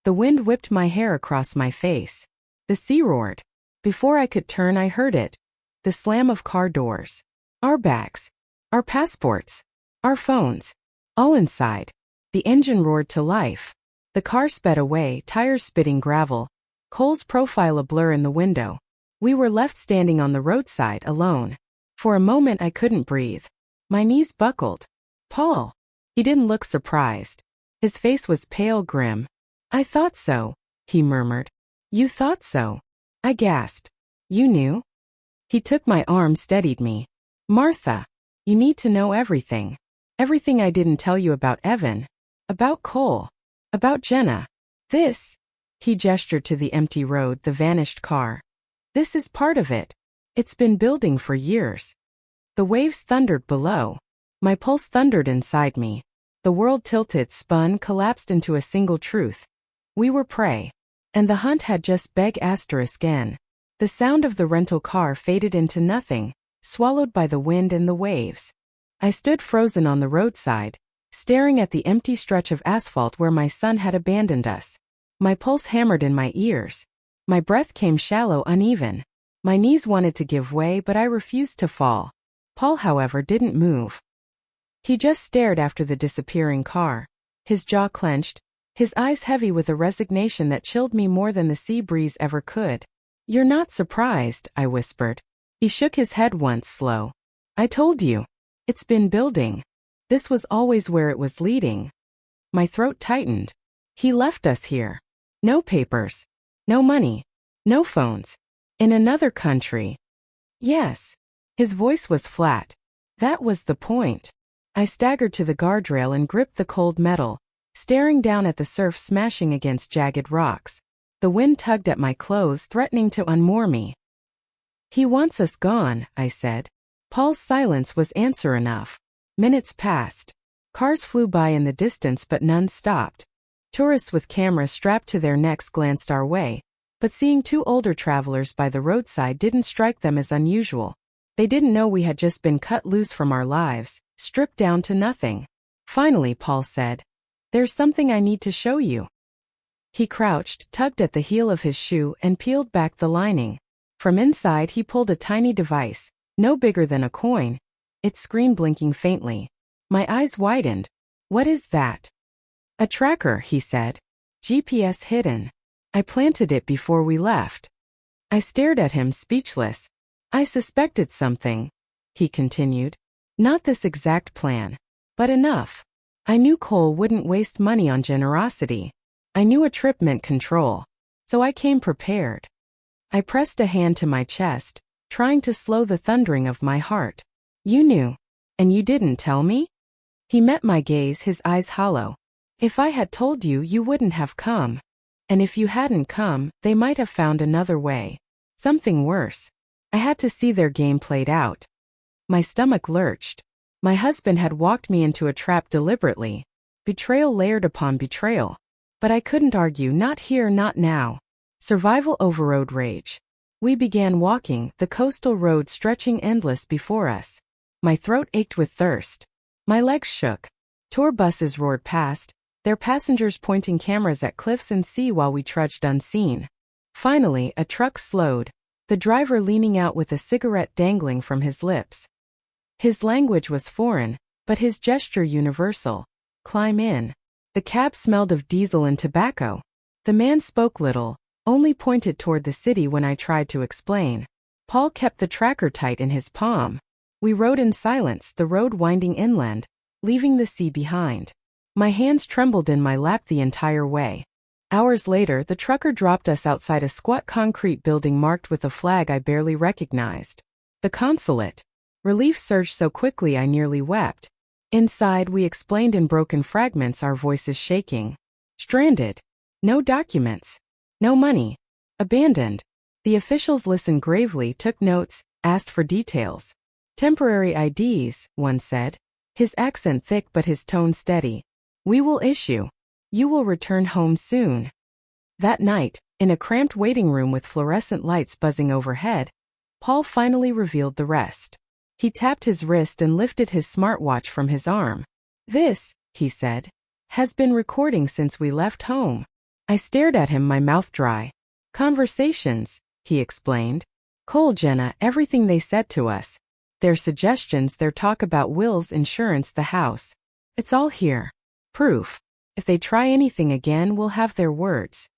Speaker 1: The wind whipped my hair across my face. The sea roared. Before I could turn, I heard it. The slam of car doors. Our bags. Our passports. Our phones. All inside. The engine roared to life. The car sped away, tires spitting gravel. Cole's profile a blur in the window. We were left standing on the roadside, alone. For a moment I couldn't breathe. My knees buckled. Paul. He didn't look surprised. His face was pale, grim. I thought so, he murmured. You thought so? I gasped. You knew? He took my arm, steadied me. Martha, you need to know everything. Everything I didn't tell you about Evan. About Cole. About Jenna. This. He gestured to the empty road, the vanished car. This is part of it. It's been building for years. The waves thundered below. My pulse thundered inside me. The world tilted, spun, collapsed into a single truth. We were prey. And the hunt had just begun. The sound of the rental car faded into nothing, swallowed by the wind and the waves. I stood frozen on the roadside, staring at the empty stretch of asphalt where my son had abandoned us. My pulse hammered in my ears. My breath came shallow, uneven. My knees wanted to give way, but I refused to fall. Paul, however, didn't move. He just stared after the disappearing car. His jaw clenched, his eyes heavy with a resignation that chilled me more than the sea breeze ever could. You're not surprised, I whispered. He shook his head once, slow. I told you. It's been building. This was always where it was leading. My throat tightened. He left us here. No papers. No money. No phones. In another country. Yes. His voice was flat. That was the point. I staggered to the guardrail and gripped the cold metal, staring down at the surf smashing against jagged rocks. The wind tugged at my clothes, threatening to unmoor me. He wants us gone, I said. Paul's silence was answer enough. Minutes passed. Cars flew by in the distance, but none stopped. Tourists with cameras strapped to their necks glanced our way, but seeing two older travelers by the roadside didn't strike them as unusual. They didn't know we had just been cut loose from our lives, stripped down to nothing. Finally, Paul said, "There's something I need to show you." He crouched, tugged at the heel of his shoe, and peeled back the lining. From inside he pulled a tiny device, no bigger than a coin. Its screen blinking faintly. My eyes widened. "What is that?" "A tracker," he said. "GPS hidden. I planted it before we left." I stared at him, speechless. "I suspected something," he continued. "Not this exact plan, but enough. I knew Cole wouldn't waste money on generosity. I knew a trip meant control. So I came prepared." I pressed a hand to my chest, trying to slow the thundering of my heart. "You knew. And you didn't tell me?" He met my gaze, his eyes hollow. "If I had told you, you wouldn't have come. And if you hadn't come, they might have found another way. Something worse. I had to see their game played out." My stomach lurched. My husband had walked me into a trap deliberately. Betrayal layered upon betrayal. But I couldn't argue, not here, not now. Survival overrode rage. We began walking, the coastal road stretching endless before us. My throat ached with thirst. My legs shook. Tour buses roared past, their passengers pointing cameras at cliffs and sea while we trudged unseen. Finally, a truck slowed, the driver leaning out with a cigarette dangling from his lips. His language was foreign, but his gesture universal. "Climb in." The cab smelled of diesel and tobacco. The man spoke little, only pointed toward the city when I tried to explain. Paul kept the tracker tight in his palm. We rode in silence, the road winding inland, leaving the sea behind. My hands trembled in my lap the entire way. Hours later, the trucker dropped us outside a squat concrete building marked with a flag I barely recognized. The consulate. Relief surged so quickly I nearly wept. Inside, we explained in broken fragments, our voices shaking. Stranded. No documents. No money. Abandoned. The officials listened gravely, took notes, asked for details. "Temporary IDs," one said. His accent thick but his tone steady. "We will issue. You will return home soon." That night, in a cramped waiting room with fluorescent lights buzzing overhead, Paul finally revealed the rest. He tapped his wrist and lifted his smartwatch from his arm. This, he said, has been recording since we left home. I stared at him, my mouth dry. Conversations, he explained. Cole, Jenna, everything they said to us. Their suggestions, their talk about wills, insurance, the house. It's all here. Proof. If they try anything again, we'll have their words.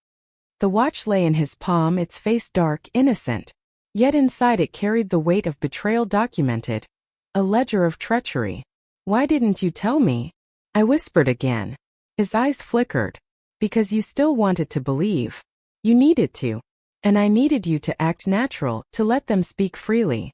Speaker 1: The watch lay in his palm, its face dark, innocent. Yet inside it carried the weight of betrayal documented. A ledger of treachery. Why didn't you tell me? I whispered again. His eyes flickered. Because you still wanted to believe. You needed to. And I needed you to act natural, to let them speak freely.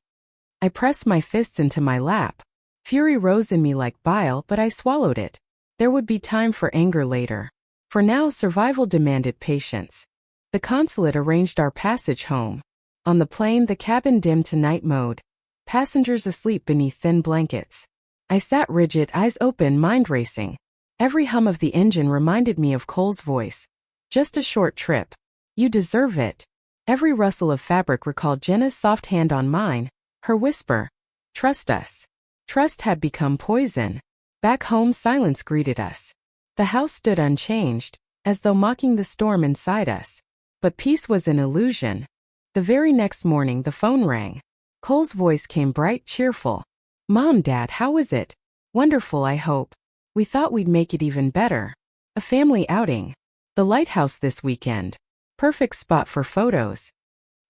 Speaker 1: I pressed my fists into my lap. Fury rose in me like bile, but I swallowed it. There would be time for anger later. For now, survival demanded patience. The consulate arranged our passage home. On the plane, the cabin dimmed to night mode. Passengers asleep beneath thin blankets. I sat rigid, eyes open, mind racing. Every hum of the engine reminded me of Cole's voice. Just a short trip. You deserve it. Every rustle of fabric recalled Jenna's soft hand on mine, her whisper. Trust us. Trust had become poison. Back home, silence greeted us. The house stood unchanged, as though mocking the storm inside us. But peace was an illusion. The very next morning, the phone rang. Cole's voice came bright, cheerful. Mom, Dad, how is it? Wonderful, I hope. We thought we'd make it even better. A family outing. The lighthouse this weekend. Perfect spot for photos.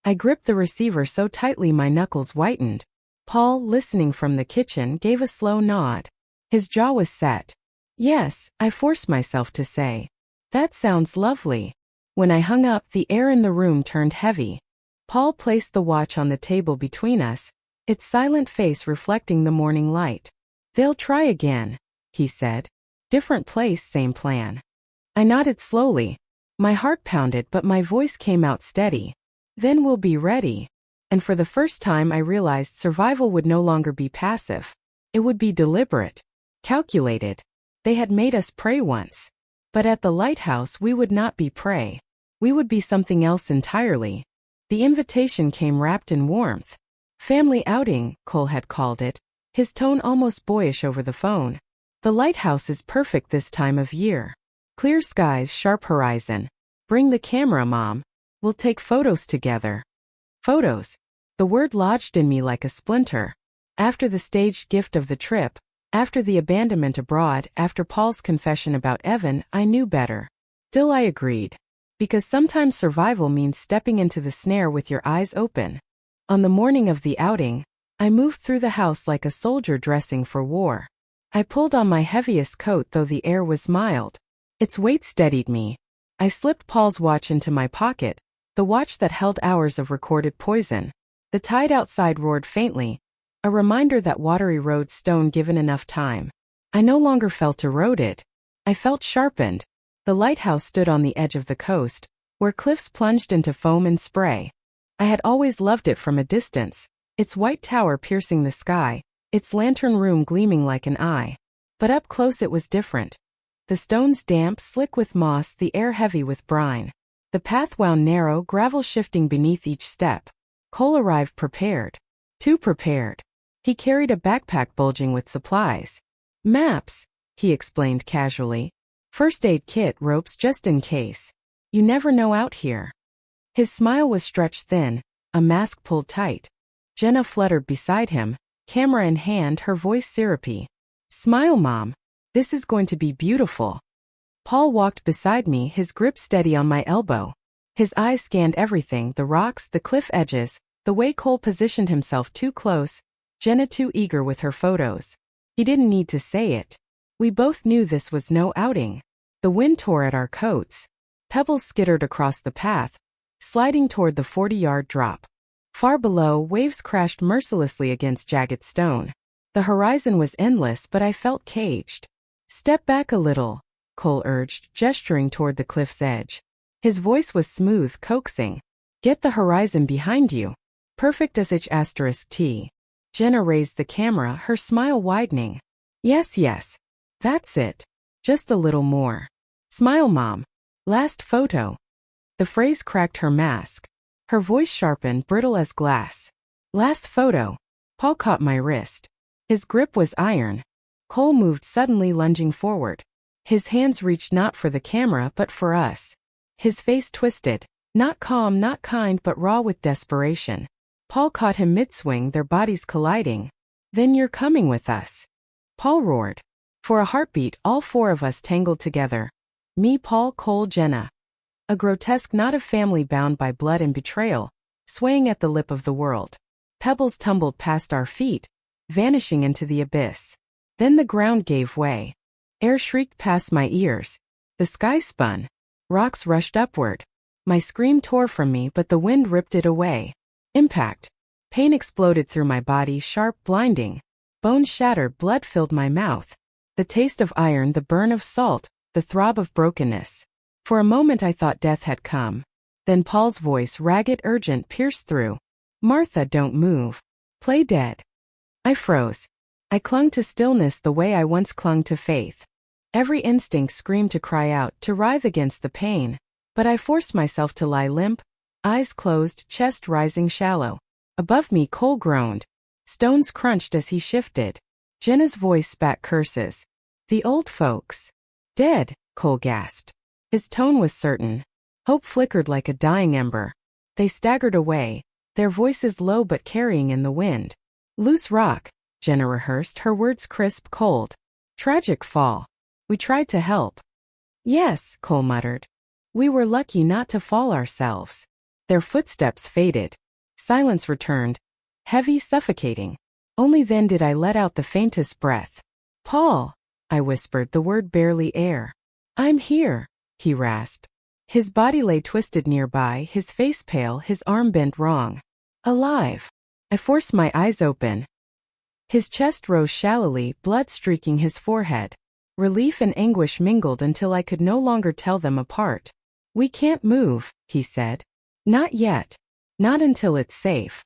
Speaker 1: I gripped the receiver so tightly my knuckles whitened. Paul, listening from the kitchen, gave a slow nod. His jaw was set. Yes, I forced myself to say. That sounds lovely. When I hung up, the air in the room turned heavy. Paul placed the watch on the table between us, its silent face reflecting the morning light. They'll try again, he said. Different place, same plan. I nodded slowly. My heart pounded, but my voice came out steady. Then we'll be ready. And for the first time I realized survival would no longer be passive. It would be deliberate. Calculated. They had made us prey once. But at the lighthouse we would not be prey. We would be something else entirely. The invitation came wrapped in warmth. Family outing, Cole had called it, his tone almost boyish over the phone. The lighthouse is perfect this time of year. Clear skies, sharp horizon. Bring the camera, Mom. We'll take photos together. Photos. The word lodged in me like a splinter. After the staged gift of the trip, after the abandonment abroad, after Paul's confession about Evan, I knew better. Still I agreed. Because sometimes survival means stepping into the snare with your eyes open. On the morning of the outing, I moved through the house like a soldier dressing for war. I pulled on my heaviest coat though the air was mild. Its weight steadied me. I slipped Paul's watch into my pocket, the watch that held hours of recorded poison. The tide outside roared faintly, a reminder that watery road stone given enough time. I no longer felt eroded. I felt sharpened. The lighthouse stood on the edge of the coast, where cliffs plunged into foam and spray. I had always loved it from a distance, its white tower piercing the sky, its lantern room gleaming like an eye. But up close it was different. The stones damp, slick with moss, the air heavy with brine. The path wound narrow, gravel shifting beneath each step. Cole arrived prepared. Too prepared. He carried a backpack bulging with supplies. Maps, he explained casually. First aid kit, ropes just in case. You never know out here. His smile was stretched thin, a mask pulled tight. Jenna fluttered beside him, camera in hand, her voice syrupy. Smile, Mom. This is going to be beautiful. Paul walked beside me, his grip steady on my elbow. His eyes scanned everything, the rocks, the cliff edges, the way Cole positioned himself too close, Jenna too eager with her photos. He didn't need to say it. We both knew this was no outing. The wind tore at our coats. Pebbles skittered across the path, sliding toward the 40-yard drop. Far below, waves crashed mercilessly against jagged stone. The horizon was endless, but I felt caged. Step back a little, Cole urged, gesturing toward the cliff's edge. His voice was smooth, coaxing. Get the horizon behind you. Perfect as H*T. Jenna raised the camera, her smile widening. Yes, yes. That's it. Just a little more. Smile, Mom. Last photo. The phrase cracked her mask. Her voice sharpened, brittle as glass. Last photo. Paul caught my wrist. His grip was iron. Cole moved suddenly, lunging forward. His hands reached not for the camera but for us. His face twisted, not calm, not kind, but raw with desperation. Paul caught him mid-swing, their bodies colliding. "Then you're coming with us," Paul roared. For a heartbeat, all four of us tangled together. Me, Paul, Cole, Jenna. A grotesque knot of family bound by blood and betrayal, swaying at the lip of the world. Pebbles tumbled past our feet, vanishing into the abyss. Then the ground gave way. Air shrieked past my ears. The sky spun. Rocks rushed upward. My scream tore from me, but the wind ripped it away. Impact. Pain exploded through my body, sharp, blinding. Bones shattered, blood filled my mouth. The taste of iron, the burn of salt, the throb of brokenness. For a moment I thought death had come. Then Paul's voice, ragged, urgent, pierced through. "Martha, don't move. Play dead." I froze. I clung to stillness the way I once clung to faith. Every instinct screamed to cry out, to writhe against the pain. But I forced myself to lie limp, eyes closed, chest rising shallow. Above me, Cole groaned. Stones crunched as he shifted. Jenna's voice spat curses. "The old folks." "Dead," Cole gasped. His tone was certain. Hope flickered like a dying ember. They staggered away, their voices low but carrying in the wind. "Loose rock," Jenna rehearsed, her words crisp, cold. "Tragic fall. We tried to help." "Yes," Cole muttered. "We were lucky not to fall ourselves." Their footsteps faded. Silence returned. Heavy, suffocating. Only then did I let out the faintest breath. "Paul," I whispered, the word barely air. "I'm here," he rasped. His body lay twisted nearby, his face pale, his arm bent wrong. "Alive." I forced my eyes open. His chest rose shallowly, blood streaking his forehead. Relief and anguish mingled until I could no longer tell them apart. "We can't move," he said. "Not yet. Not until it's safe."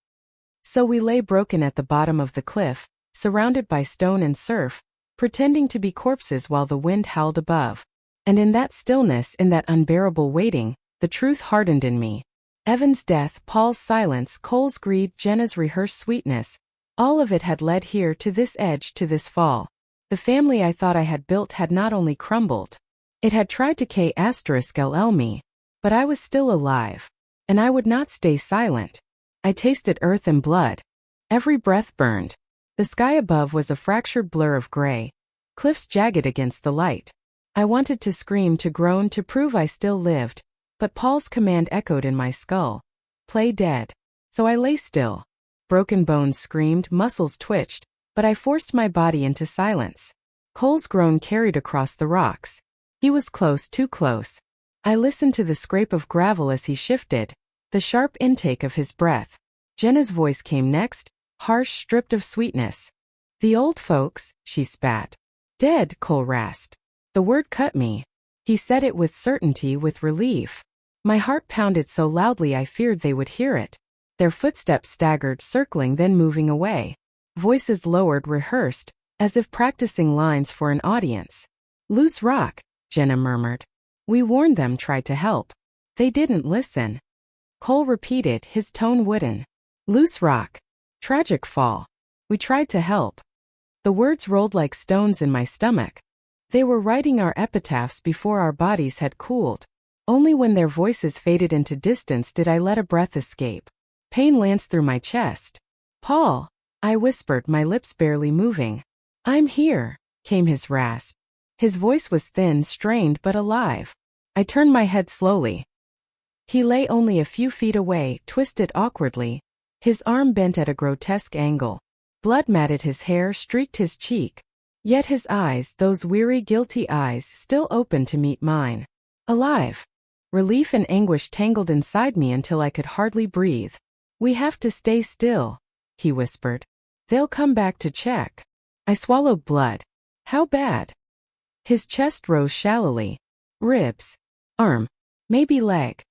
Speaker 1: So we lay broken at the bottom of the cliff, surrounded by stone and surf, pretending to be corpses while the wind howled above. And in that stillness, in that unbearable waiting, the truth hardened in me. Evan's death, Paul's silence, Cole's greed, Jenna's rehearsed sweetness, all of it had led here, to this edge, to this fall. The family I thought I had built had not only crumbled. It had tried to kill me. But I was still alive. And I would not stay silent. I tasted earth and blood. Every breath burned. The sky above was a fractured blur of gray. Cliffs jagged against the light. I wanted to scream, to groan, to prove I still lived. But Paul's command echoed in my skull. "Play dead." So I lay still. Broken bones screamed, muscles twitched, but I forced my body into silence. Cole's groan carried across the rocks. He was close, too close. I listened to the scrape of gravel as he shifted, the sharp intake of his breath. Jenna's voice came next, harsh, stripped of sweetness. "The old folks," she spat. "Dead," Cole rasped. The word cut me. He said it with certainty, with relief. My heart pounded so loudly I feared they would hear it. Their footsteps staggered, circling, then moving away. Voices lowered, rehearsed, as if practicing lines for an audience. "Loose rock," Jenna murmured. "We warned them, tried to help. They didn't listen." Cole repeated, his tone wooden. "Loose rock. Tragic fall. We tried to help." The words rolled like stones in my stomach. They were writing our epitaphs before our bodies had cooled. Only when their voices faded into distance did I let a breath escape. Pain lanced through my chest. "Paul," I whispered, my lips barely moving. "I'm here," came his rasp. His voice was thin, strained, but alive. I turned my head slowly. He lay only a few feet away, twisted awkwardly. His arm bent at a grotesque angle. Blood matted his hair, streaked his cheek. Yet his eyes, those weary, guilty eyes, still open to meet mine. Alive. Relief and anguish tangled inside me until I could hardly breathe. "We have to stay still," he whispered. "They'll come back to check." I swallowed blood. "How bad?" His chest rose shallowly. "Ribs. Arm. Maybe leg.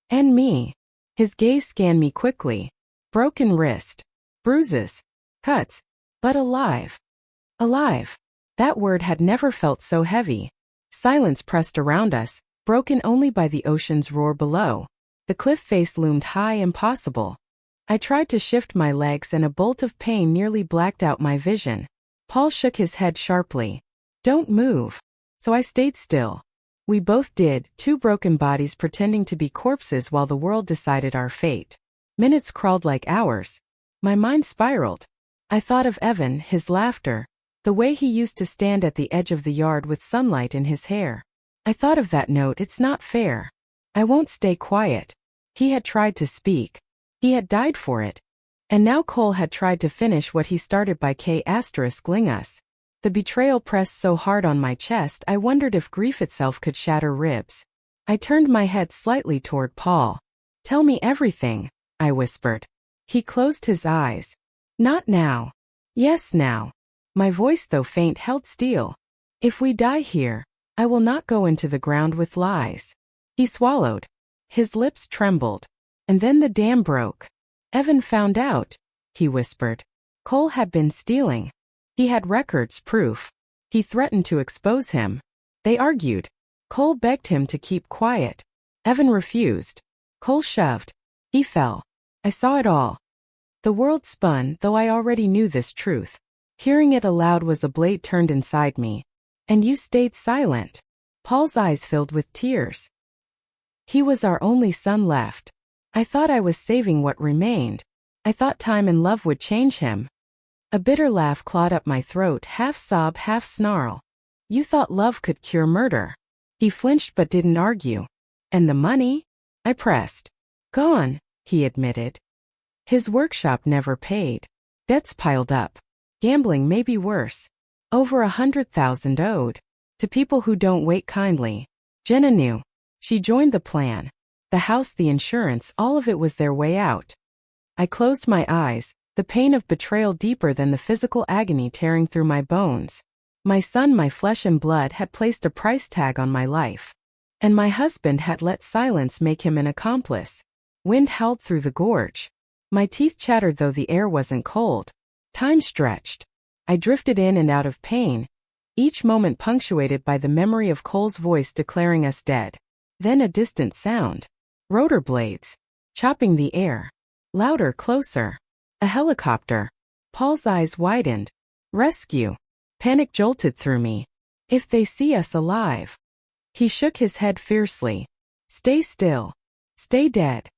Speaker 1: And me." His gaze scanned me quickly. "Broken wrist. Bruises. Cuts. But alive." Alive. That word had never felt so heavy. Silence pressed around us, broken only by the ocean's roar below. The cliff face loomed high, impossible. I tried to shift my legs and a bolt of pain nearly blacked out my vision. Paul shook his head sharply. Don't move. So I stayed still. We both did, two broken bodies pretending to be corpses while the world decided our fate. Minutes crawled like hours. My mind spiraled. I thought of Evan, his laughter, the way he used to stand at the edge of the yard with sunlight in his hair. I thought of that note, "It's not fair. I won't stay quiet." He had tried to speak. He had died for it. And now Cole had tried to finish what he started by *ling us. The betrayal pressed so hard on my chest I wondered if grief itself could shatter ribs. I turned my head slightly toward Paul. "Tell me everything," I whispered. He closed his eyes. "Not now." "Yes, now." My voice, though faint, held steel. "If we die here, I will not go into the ground with lies." He swallowed. His lips trembled. "And then the dam broke. Evan found out," he whispered. "Cole had been stealing. He had records, proof. He threatened to expose him. They argued. Cole begged him to keep quiet. Evan refused. Cole shoved. He fell. I saw it all. The world spun, though I already knew this truth. Hearing it aloud was a blade turned inside me. And you stayed silent." Paul's eyes filled with tears. "He was our only son left. I thought I was saving what remained. I thought time and love would change him." A bitter laugh clawed up my throat, half sob, half snarl. "You thought love could cure murder." He flinched but didn't argue. "And the money?" I pressed. "Gone," he admitted. His workshop never paid. Debts piled up. Gambling may be worse. Over 100,000 owed. To people who don't wait kindly. Jenna knew. She joined the plan. The house, the insurance, all of it was their way out. I closed my eyes, the pain of betrayal deeper than the physical agony tearing through my bones. My son, my flesh and blood, had placed a price tag on my life. And my husband had let silence make him an accomplice. Wind howled through the gorge. My teeth chattered though the air wasn't cold. Time stretched. I drifted in and out of pain, each moment punctuated by the memory of Cole's voice declaring us dead. Then a distant sound. Rotor blades. Chopping the air. Louder, closer. A helicopter. Paul's eyes widened. Rescue. Panic jolted through me. "If they see us alive." He shook his head fiercely. "Stay still. Stay dead."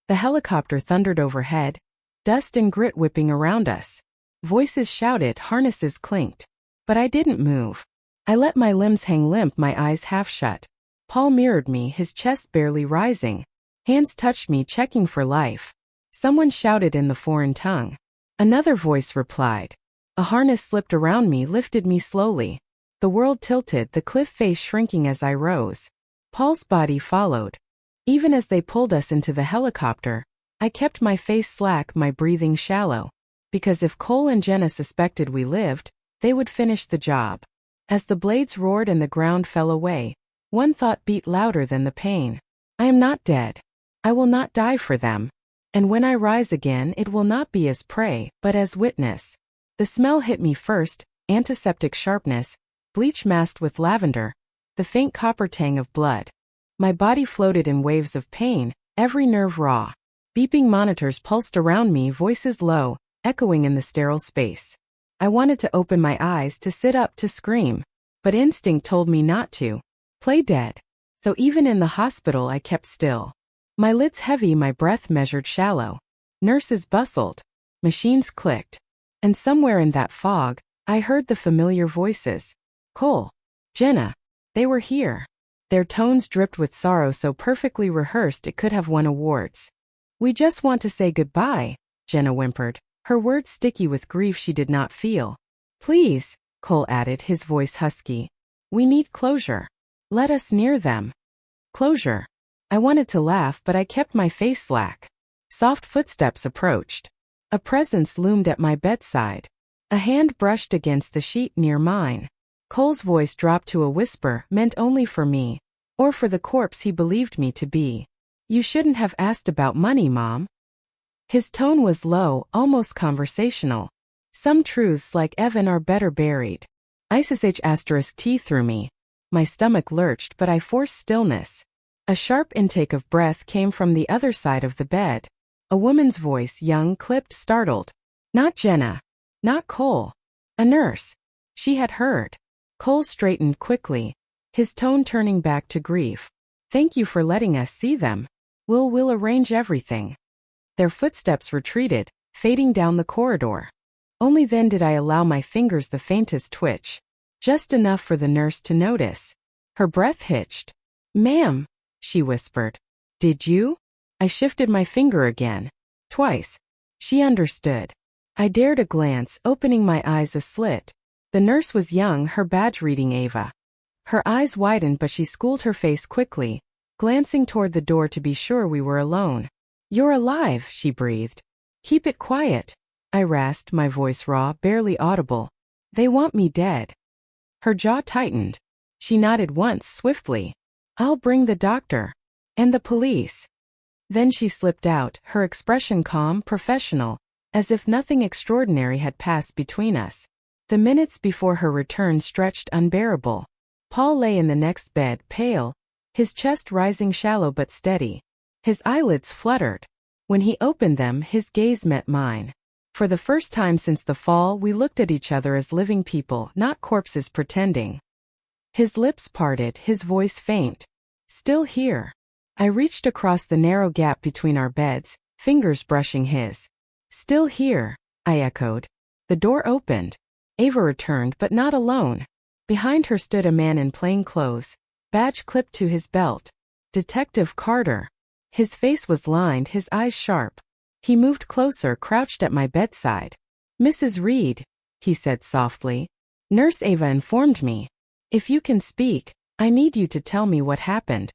Speaker 1: The helicopter thundered overhead. Dust and grit whipping around us. Voices shouted, harnesses clinked. But I didn't move. I let my limbs hang limp, my eyes half shut. Paul mirrored me, his chest barely rising. Hands touched me, checking for life. Someone shouted in the foreign tongue. Another voice replied. A harness slipped around me, lifted me slowly. The world tilted, the cliff face shrinking as I rose. Paul's body followed. Even as they pulled us into the helicopter, I kept my face slack, my breathing shallow. Because if Cole and Jenna suspected we lived, they would finish the job. As the blades roared and the ground fell away, one thought beat louder than the pain. I am not dead. I will not die for them. And when I rise again, it will not be as prey, but as witness. The smell hit me first, antiseptic sharpness, bleach masked with lavender, the faint copper tang of blood. My body floated in waves of pain, every nerve raw. Beeping monitors pulsed around me, voices low, echoing in the sterile space. I wanted to open my eyes, to sit up, to scream. But instinct told me not to. Play dead. So even in the hospital I kept still. My lids heavy, my breath measured shallow. Nurses bustled. Machines clicked. And somewhere in that fog, I heard the familiar voices. Cole. Jenna. They were here. Their tones dripped with sorrow so perfectly rehearsed it could have won awards. We just want to say goodbye, Jenna whimpered, her words sticky with grief she did not feel. Please, Cole added, his voice husky. We need closure. Let us near them. Closure. I wanted to laugh, but I kept my face slack. Soft footsteps approached. A presence loomed at my bedside. A hand brushed against the sheet near mine. Cole's voice dropped to a whisper, meant only for me, or for the corpse he believed me to be. You shouldn't have asked about money, Mom. His tone was low, almost conversational. Some truths like Evan are better buried. *T through me. My stomach lurched, but I forced stillness. A sharp intake of breath came from the other side of the bed. A woman's voice, young, clipped, startled. Not Jenna. Not Cole. A nurse. She had heard. Cole straightened quickly, his tone turning back to grief. Thank you for letting us see them. We'll arrange everything. Their footsteps retreated, fading down the corridor. Only then did I allow my fingers the faintest twitch. Just enough for the nurse to notice. Her breath hitched. Ma'am, she whispered. Did you? I shifted my finger again. Twice. She understood. I dared a glance, opening my eyes a slit. The nurse was young, her badge reading Ava. Her eyes widened, but she schooled her face quickly, glancing toward the door to be sure we were alone. You're alive, she breathed. Keep it quiet. I rasped, my voice raw, barely audible. They want me dead. Her jaw tightened. She nodded once, swiftly. I'll bring the doctor. And the police. Then she slipped out, her expression calm, professional, as if nothing extraordinary had passed between us. The minutes before her return stretched unbearable. Paul lay in the next bed, pale, his chest rising shallow but steady. His eyelids fluttered. When he opened them, his gaze met mine. For the first time since the fall, we looked at each other as living people, not corpses pretending. His lips parted, his voice faint. Still here. I reached across the narrow gap between our beds, fingers brushing his. Still here, I echoed. The door opened. Ava returned, but not alone. Behind her stood a man in plain clothes, badge clipped to his belt. Detective Carter. His face was lined, his eyes sharp. He moved closer, crouched at my bedside. Mrs. Reed, he said softly. Nurse Ava informed me. If you can speak, I need you to tell me what happened.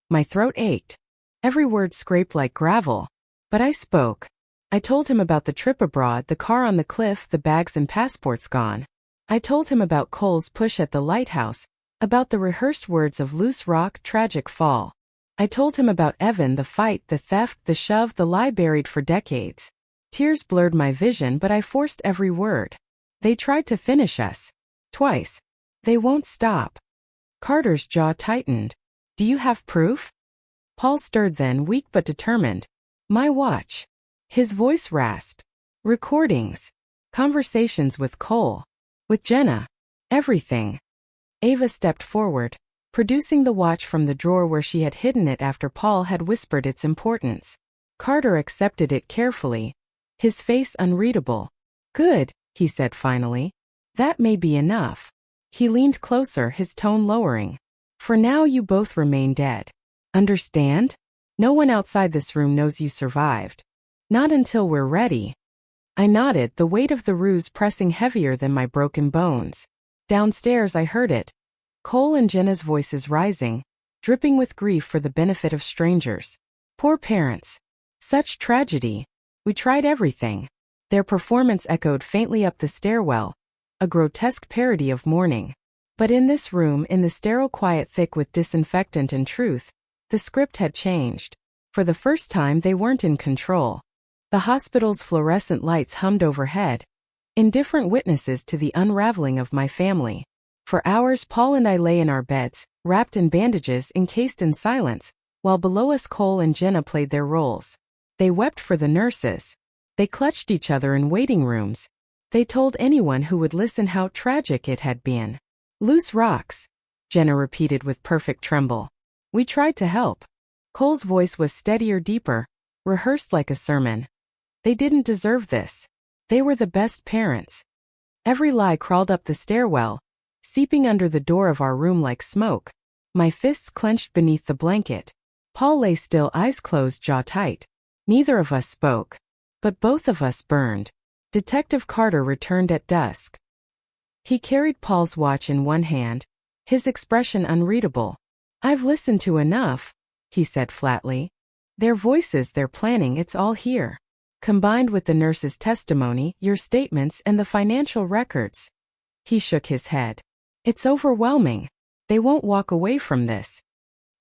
Speaker 1: My throat ached. Every word scraped like gravel. But I spoke. I told him about the trip abroad, the car on the cliff, the bags and passports gone. I told him about Cole's push at the lighthouse, about the rehearsed words of loose rock, tragic fall. I told him about Evan, the fight, the theft, the shove, the lie buried for decades. Tears blurred my vision, but I forced every word. They tried to finish us. Twice. They won't stop. Carter's jaw tightened. Do you have proof? Paul stirred then, weak but determined. My watch. His voice rasped. Recordings. Conversations with Cole. With Jenna. Everything. Ava stepped forward, producing the watch from the drawer where she had hidden it after Paul had whispered its importance. Carter accepted it carefully, his face unreadable. Good, he said finally. That may be enough. He leaned closer, his tone lowering. For now you both remain dead. Understand? No one outside this room knows you survived. Not until we're ready. I nodded, the weight of the ruse pressing heavier than my broken bones. Downstairs I heard it. Cole and Jenna's voices rising, dripping with grief for the benefit of strangers. Poor parents. Such tragedy. We tried everything. Their performance echoed faintly up the stairwell, a grotesque parody of mourning. But in this room, in the sterile quiet thick with disinfectant and truth, the script had changed. For the first time they weren't in control. The hospital's fluorescent lights hummed overhead, indifferent witnesses to the unraveling of my family. For hours Paul and I lay in our beds, wrapped in bandages, encased in silence, while below us Cole and Jenna played their roles. They wept for the nurses. They clutched each other in waiting rooms. They told anyone who would listen how tragic it had been. Loose rocks, Jenna repeated with perfect tremble. We tried to help. Cole's voice was steadier, deeper, rehearsed like a sermon. They didn't deserve this. They were the best parents. Every lie crawled up the stairwell, seeping under the door of our room like smoke. My fists clenched beneath the blanket. Paul lay still, eyes closed, jaw tight. Neither of us spoke. But both of us burned. Detective Carter returned at dusk. He carried Paul's watch in one hand, his expression unreadable. I've listened to enough, he said flatly. Their voices, their planning, it's all here. Combined with the nurse's testimony, your statements, and the financial records. He shook his head. It's overwhelming. They won't walk away from this.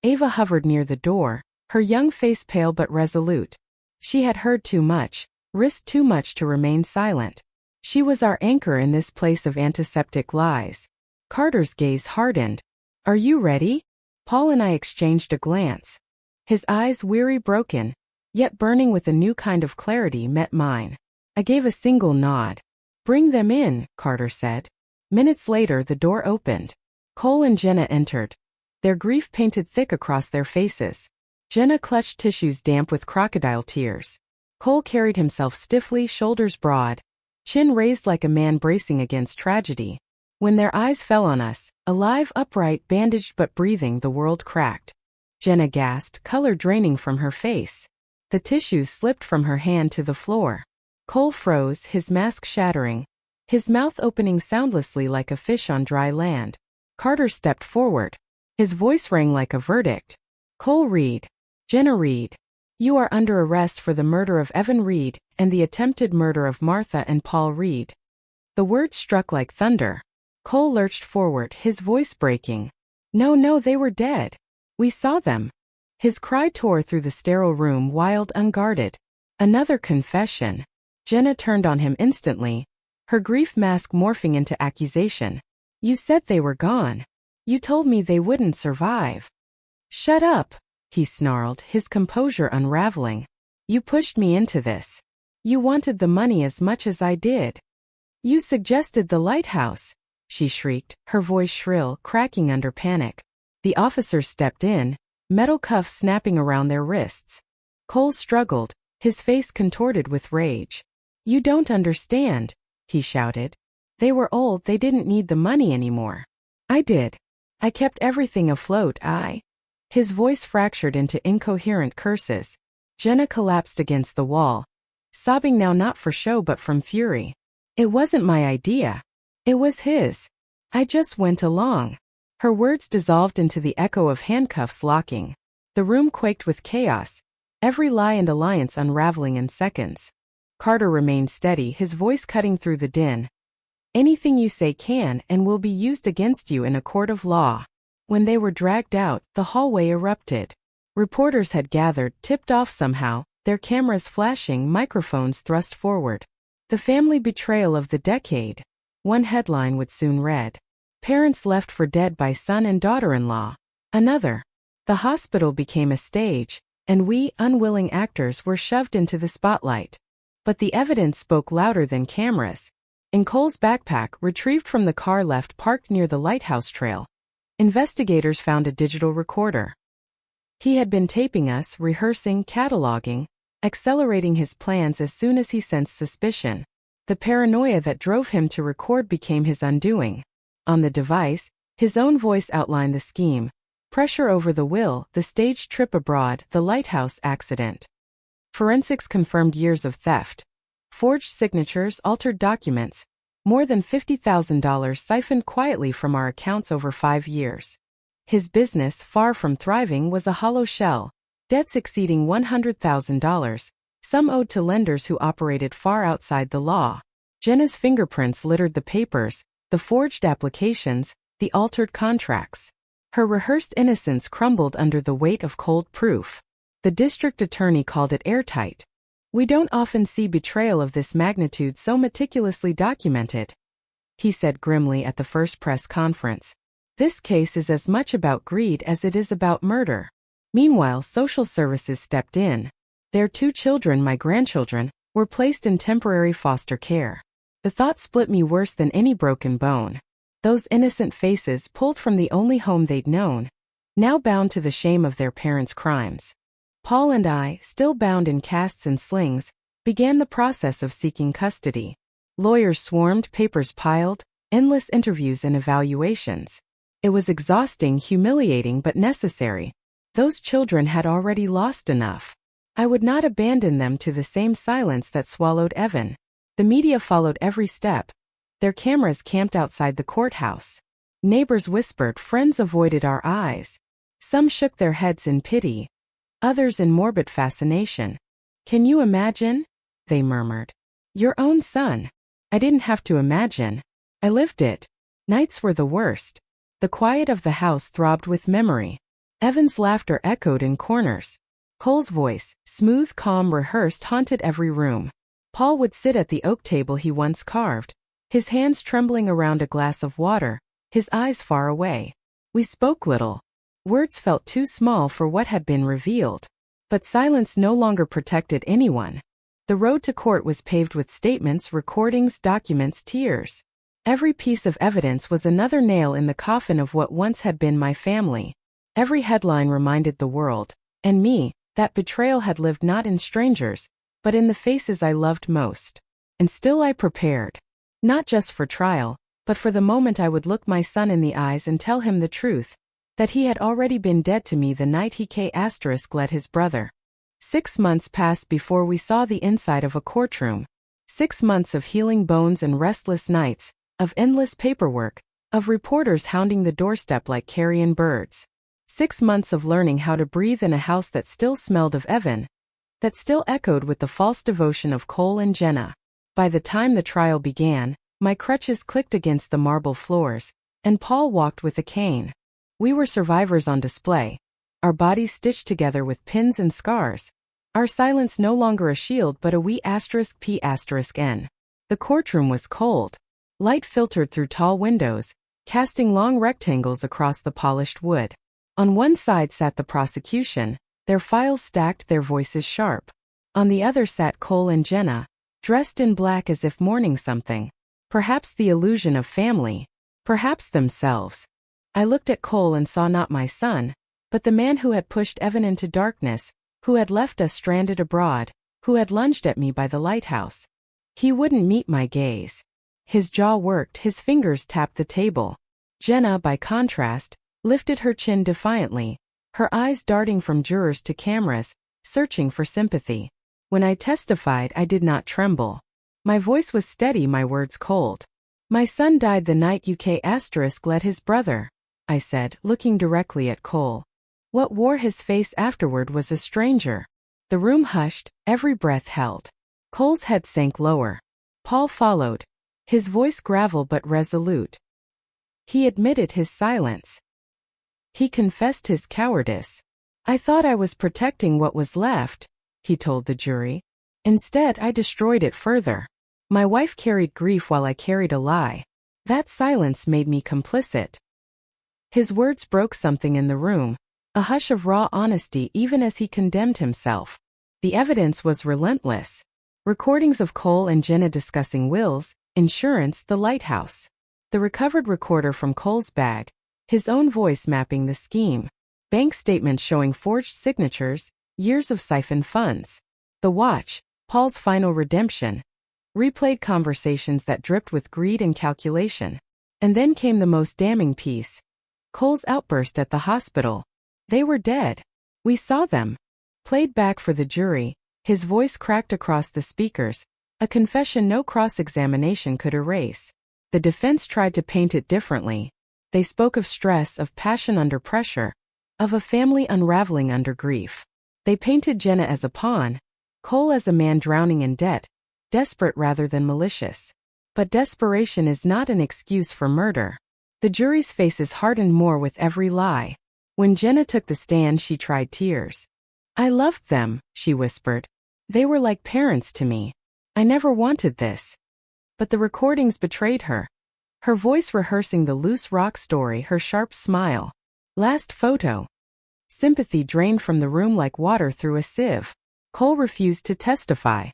Speaker 1: Ava hovered near the door, her young face pale but resolute. She had heard too much, risked too much to remain silent. She was our anchor in this place of antiseptic lies. Carter's gaze hardened. Are you ready? Paul and I exchanged a glance. His eyes weary, broken. yet burning with a new kind of clarity, met mine. I gave a single nod. "Bring them in," Carter said. Minutes later, the door opened. Cole and Jenna entered, their grief painted thick across their faces. Jenna clutched tissues damp with crocodile tears. Cole carried himself stiffly, shoulders broad, chin raised like a man bracing against tragedy. When their eyes fell on us, alive, upright, bandaged but breathing, the world cracked. Jenna gasped, color draining from her face. The tissues slipped from her hand to the floor. Cole froze, his mask shattering, his mouth opening soundlessly like a fish on dry land. Carter stepped forward. His voice rang like a verdict. "Cole Reed, Jenna Reed, you are under arrest for the murder of Evan Reed and the attempted murder of Martha and Paul Reed." The words struck like thunder. Cole lurched forward, his voice breaking. No, they were dead. We saw them." His cry tore through the sterile room, wild, unguarded. Another confession. Jenna turned on him instantly, her grief mask morphing into accusation. "You said they were gone. You told me they wouldn't survive." "Shut up," he snarled, his composure unraveling. "You pushed me into this. You wanted the money as much as I did. You suggested the lighthouse," she shrieked, her voice shrill, cracking under panic. The officers stepped in, metal cuffs snapping around their wrists. Cole struggled, his face contorted with rage. "You don't understand," he shouted. "They were old, they didn't need the money anymore. I did. I kept everything afloat, His voice fractured into incoherent curses. Jenna collapsed against the wall, sobbing now not for show but from fury. "It wasn't my idea. It was his. I just went along." Her words dissolved into the echo of handcuffs locking. The room quaked with chaos, every lie and alliance unraveling in seconds. Carter remained steady, his voice cutting through the din. "Anything you say can and will be used against you in a court of law." When they were dragged out, the hallway erupted. Reporters had gathered, tipped off somehow, their cameras flashing, microphones thrust forward. "The family betrayal of the decade," one headline would soon read. "Parents left for dead by son and daughter-in-law." Another. "The hospital became a stage, and we, unwilling actors, were shoved into the spotlight." But the evidence spoke louder than cameras. In Cole's backpack, retrieved from the car left parked near the lighthouse trail, investigators found a digital recorder. He had been taping us, rehearsing, cataloging, accelerating his plans as soon as he sensed suspicion. The paranoia that drove him to record became his undoing. On the device, his own voice outlined the scheme. Pressure over the will, the staged trip abroad, the lighthouse accident. Forensics confirmed years of theft. Forged signatures, altered documents. More than $50,000 siphoned quietly from our accounts over 5 years. His business, far from thriving, was a hollow shell. Debts exceeding $100,000, some owed to lenders who operated far outside the law. Jenna's fingerprints littered the papers, the forged applications, the altered contracts. Her rehearsed innocence crumbled under the weight of cold proof. The district attorney called it airtight. "We don't often see betrayal of this magnitude so meticulously documented," he said grimly at the first press conference. "This case is as much about greed as it is about murder." Meanwhile, social services stepped in. Their 2 children, my grandchildren, were placed in temporary foster care. The thought split me worse than any broken bone. Those innocent faces, pulled from the only home they'd known, now bound to the shame of their parents' crimes. Paul and I, still bound in casts and slings, began the process of seeking custody. Lawyers swarmed, papers piled, endless interviews and evaluations. It was exhausting, humiliating, but necessary. Those children had already lost enough. I would not abandon them to the same silence that swallowed Evan. The media followed every step, their cameras camped outside the courthouse. Neighbors whispered, friends avoided our eyes. Some shook their heads in pity, others in morbid fascination. "Can you imagine?" they murmured. "Your own son." I didn't have to imagine. I lived it. Nights were the worst. The quiet of the house throbbed with memory. Evan's laughter echoed in corners. Cole's voice, smooth, calm, rehearsed, haunted every room. Paul would sit at the oak table he once carved, his hands trembling around a glass of water, his eyes far away. We spoke little. Words felt too small for what had been revealed. But silence no longer protected anyone. The road to court was paved with statements, recordings, documents, tears. Every piece of evidence was another nail in the coffin of what once had been my family. Every headline reminded the world, and me, that betrayal had lived not in strangers, but in the faces I loved most. And still I prepared. Not just for trial, but for the moment I would look my son in the eyes and tell him the truth, that he had already been dead to me the night he led his brother. 6 months passed before we saw the inside of a courtroom. 6 months of healing bones and restless nights, of endless paperwork, of reporters hounding the doorstep like carrion birds. 6 months of learning how to breathe in a house that still smelled of Evan, that still echoed with the false devotion of Cole and Jenna. By the time the trial began, my crutches clicked against the marble floors, and Paul walked with a cane. We were survivors on display, our bodies stitched together with pins and scars. Our silence no longer a shield but a wee *P***N. The courtroom was cold. Light filtered through tall windows, casting long rectangles across the polished wood. On one side sat the prosecution, their files stacked, their voices sharp. On the other sat Cole and Jenna, dressed in black as if mourning something. Perhaps the illusion of family. Perhaps themselves. I looked at Cole and saw not my son, but the man who had pushed Evan into darkness, who had left us stranded abroad, who had lunged at me by the lighthouse. He wouldn't meet my gaze. His jaw worked, his fingers tapped the table. Jenna, by contrast, lifted her chin defiantly, her eyes darting from jurors to cameras, searching for sympathy. When I testified, I did not tremble. My voice was steady, my words cold. My son died the night led his brother, I said, looking directly at Cole. What wore his face afterward was a stranger. The room hushed, every breath held. Cole's head sank lower. Paul followed, his voice gravel but resolute. He admitted his silence. He confessed his cowardice. I thought I was protecting what was left, he told the jury. Instead, I destroyed it further. My wife carried grief while I carried a lie. That silence made me complicit. His words broke something in the room, a hush of raw honesty even as he condemned himself. The evidence was relentless. Recordings of Cole and Jenna discussing wills, insurance, the lighthouse. The recovered recorder from Cole's bag, his own voice mapping the scheme. Bank statements showing forged signatures, years of siphoned funds. The watch, Paul's final redemption. Replayed conversations that dripped with greed and calculation. And then came the most damning piece. Cole's outburst at the hospital. They were dead. We saw them. Played back for the jury, his voice cracked across the speakers, a confession no cross-examination could erase. The defense tried to paint it differently. They spoke of stress, of passion under pressure, of a family unraveling under grief. They painted Jenna as a pawn, Cole as a man drowning in debt, desperate rather than malicious. But desperation is not an excuse for murder. The jury's faces hardened more with every lie. When Jenna took the stand, she tried tears. I loved them, she whispered. They were like parents to me. I never wanted this. But the recordings betrayed her. Her voice rehearsing the loose rock story, her sharp smile. Last photo. Sympathy drained from the room like water through a sieve. Cole refused to testify.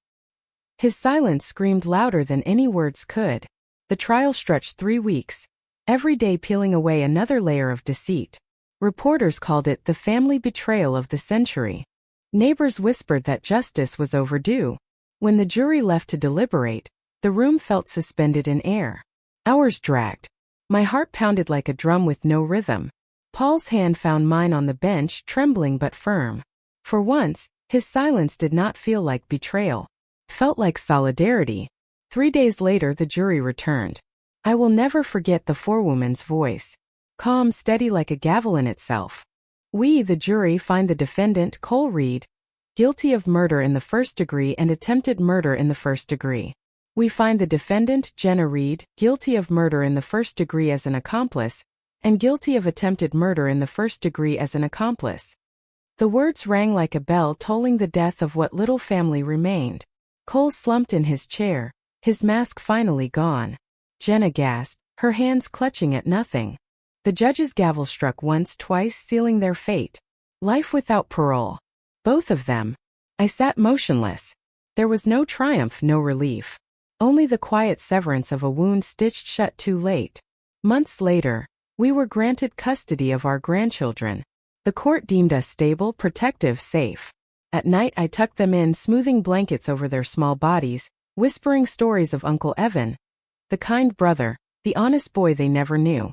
Speaker 1: His silence screamed louder than any words could. The trial stretched 3 weeks, every day peeling away another layer of deceit. Reporters called it the family betrayal of the century. Neighbors whispered that justice was overdue. When the jury left to deliberate, the room felt suspended in air. Hours dragged. My heart pounded like a drum with no rhythm. Paul's hand found mine on the bench, trembling but firm. For once, his silence did not feel like betrayal. Felt like solidarity. 3 days later, the jury returned. I will never forget the forewoman's voice. Calm, steady like a gavel in itself. We, the jury, find the defendant, Cole Reed, guilty of murder in the first degree and attempted murder in the first degree. We find the defendant, Jenna Reed, guilty of murder in the first degree as an accomplice, and guilty of attempted murder in the first degree as an accomplice. The words rang like a bell tolling the death of what little family remained. Cole slumped in his chair, his mask finally gone. Jenna gasped, her hands clutching at nothing. The judge's gavel struck once, twice, sealing their fate. Life without parole. Both of them. I sat motionless. There was no triumph, no relief. Only the quiet severance of a wound stitched shut too late. Months later, we were granted custody of our grandchildren. The court deemed us stable, protective, safe. At night I tucked them in, smoothing blankets over their small bodies, whispering stories of Uncle Evan, the kind brother, the honest boy they never knew.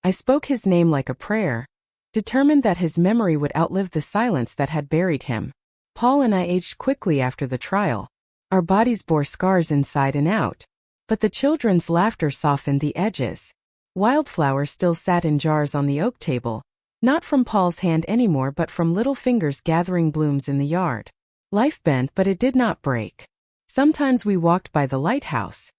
Speaker 1: I spoke his name like a prayer, determined that his memory would outlive the silence that had buried him. Paul and I aged quickly after the trial. Our bodies bore scars inside and out, but the children's laughter softened the edges. Wildflowers still sat in jars on the oak table, not from Paul's hand anymore but from little fingers gathering blooms in the yard. Life bent, but it did not break. Sometimes we walked by the lighthouse.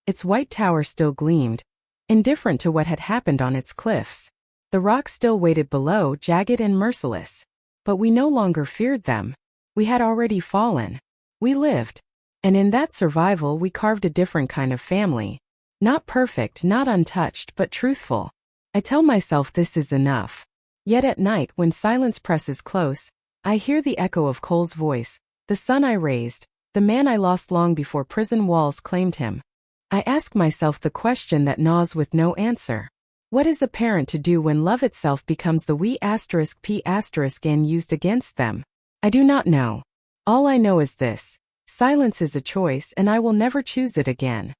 Speaker 1: Its white tower still gleamed, indifferent to what had happened on its cliffs. The rocks still waited below, jagged and merciless. But we no longer feared them. We had already fallen. We lived. And in that survival we carved a different kind of family. Not perfect, not untouched, but truthful. I tell myself this is enough. Yet at night, when silence presses close, I hear the echo of Cole's voice, the son I raised, the man I lost long before prison walls claimed him. I ask myself the question that gnaws with no answer. What is a parent to do when love itself becomes the we*p*n used against them? I do not know. All I know is this: silence is a choice, and I will never choose it again.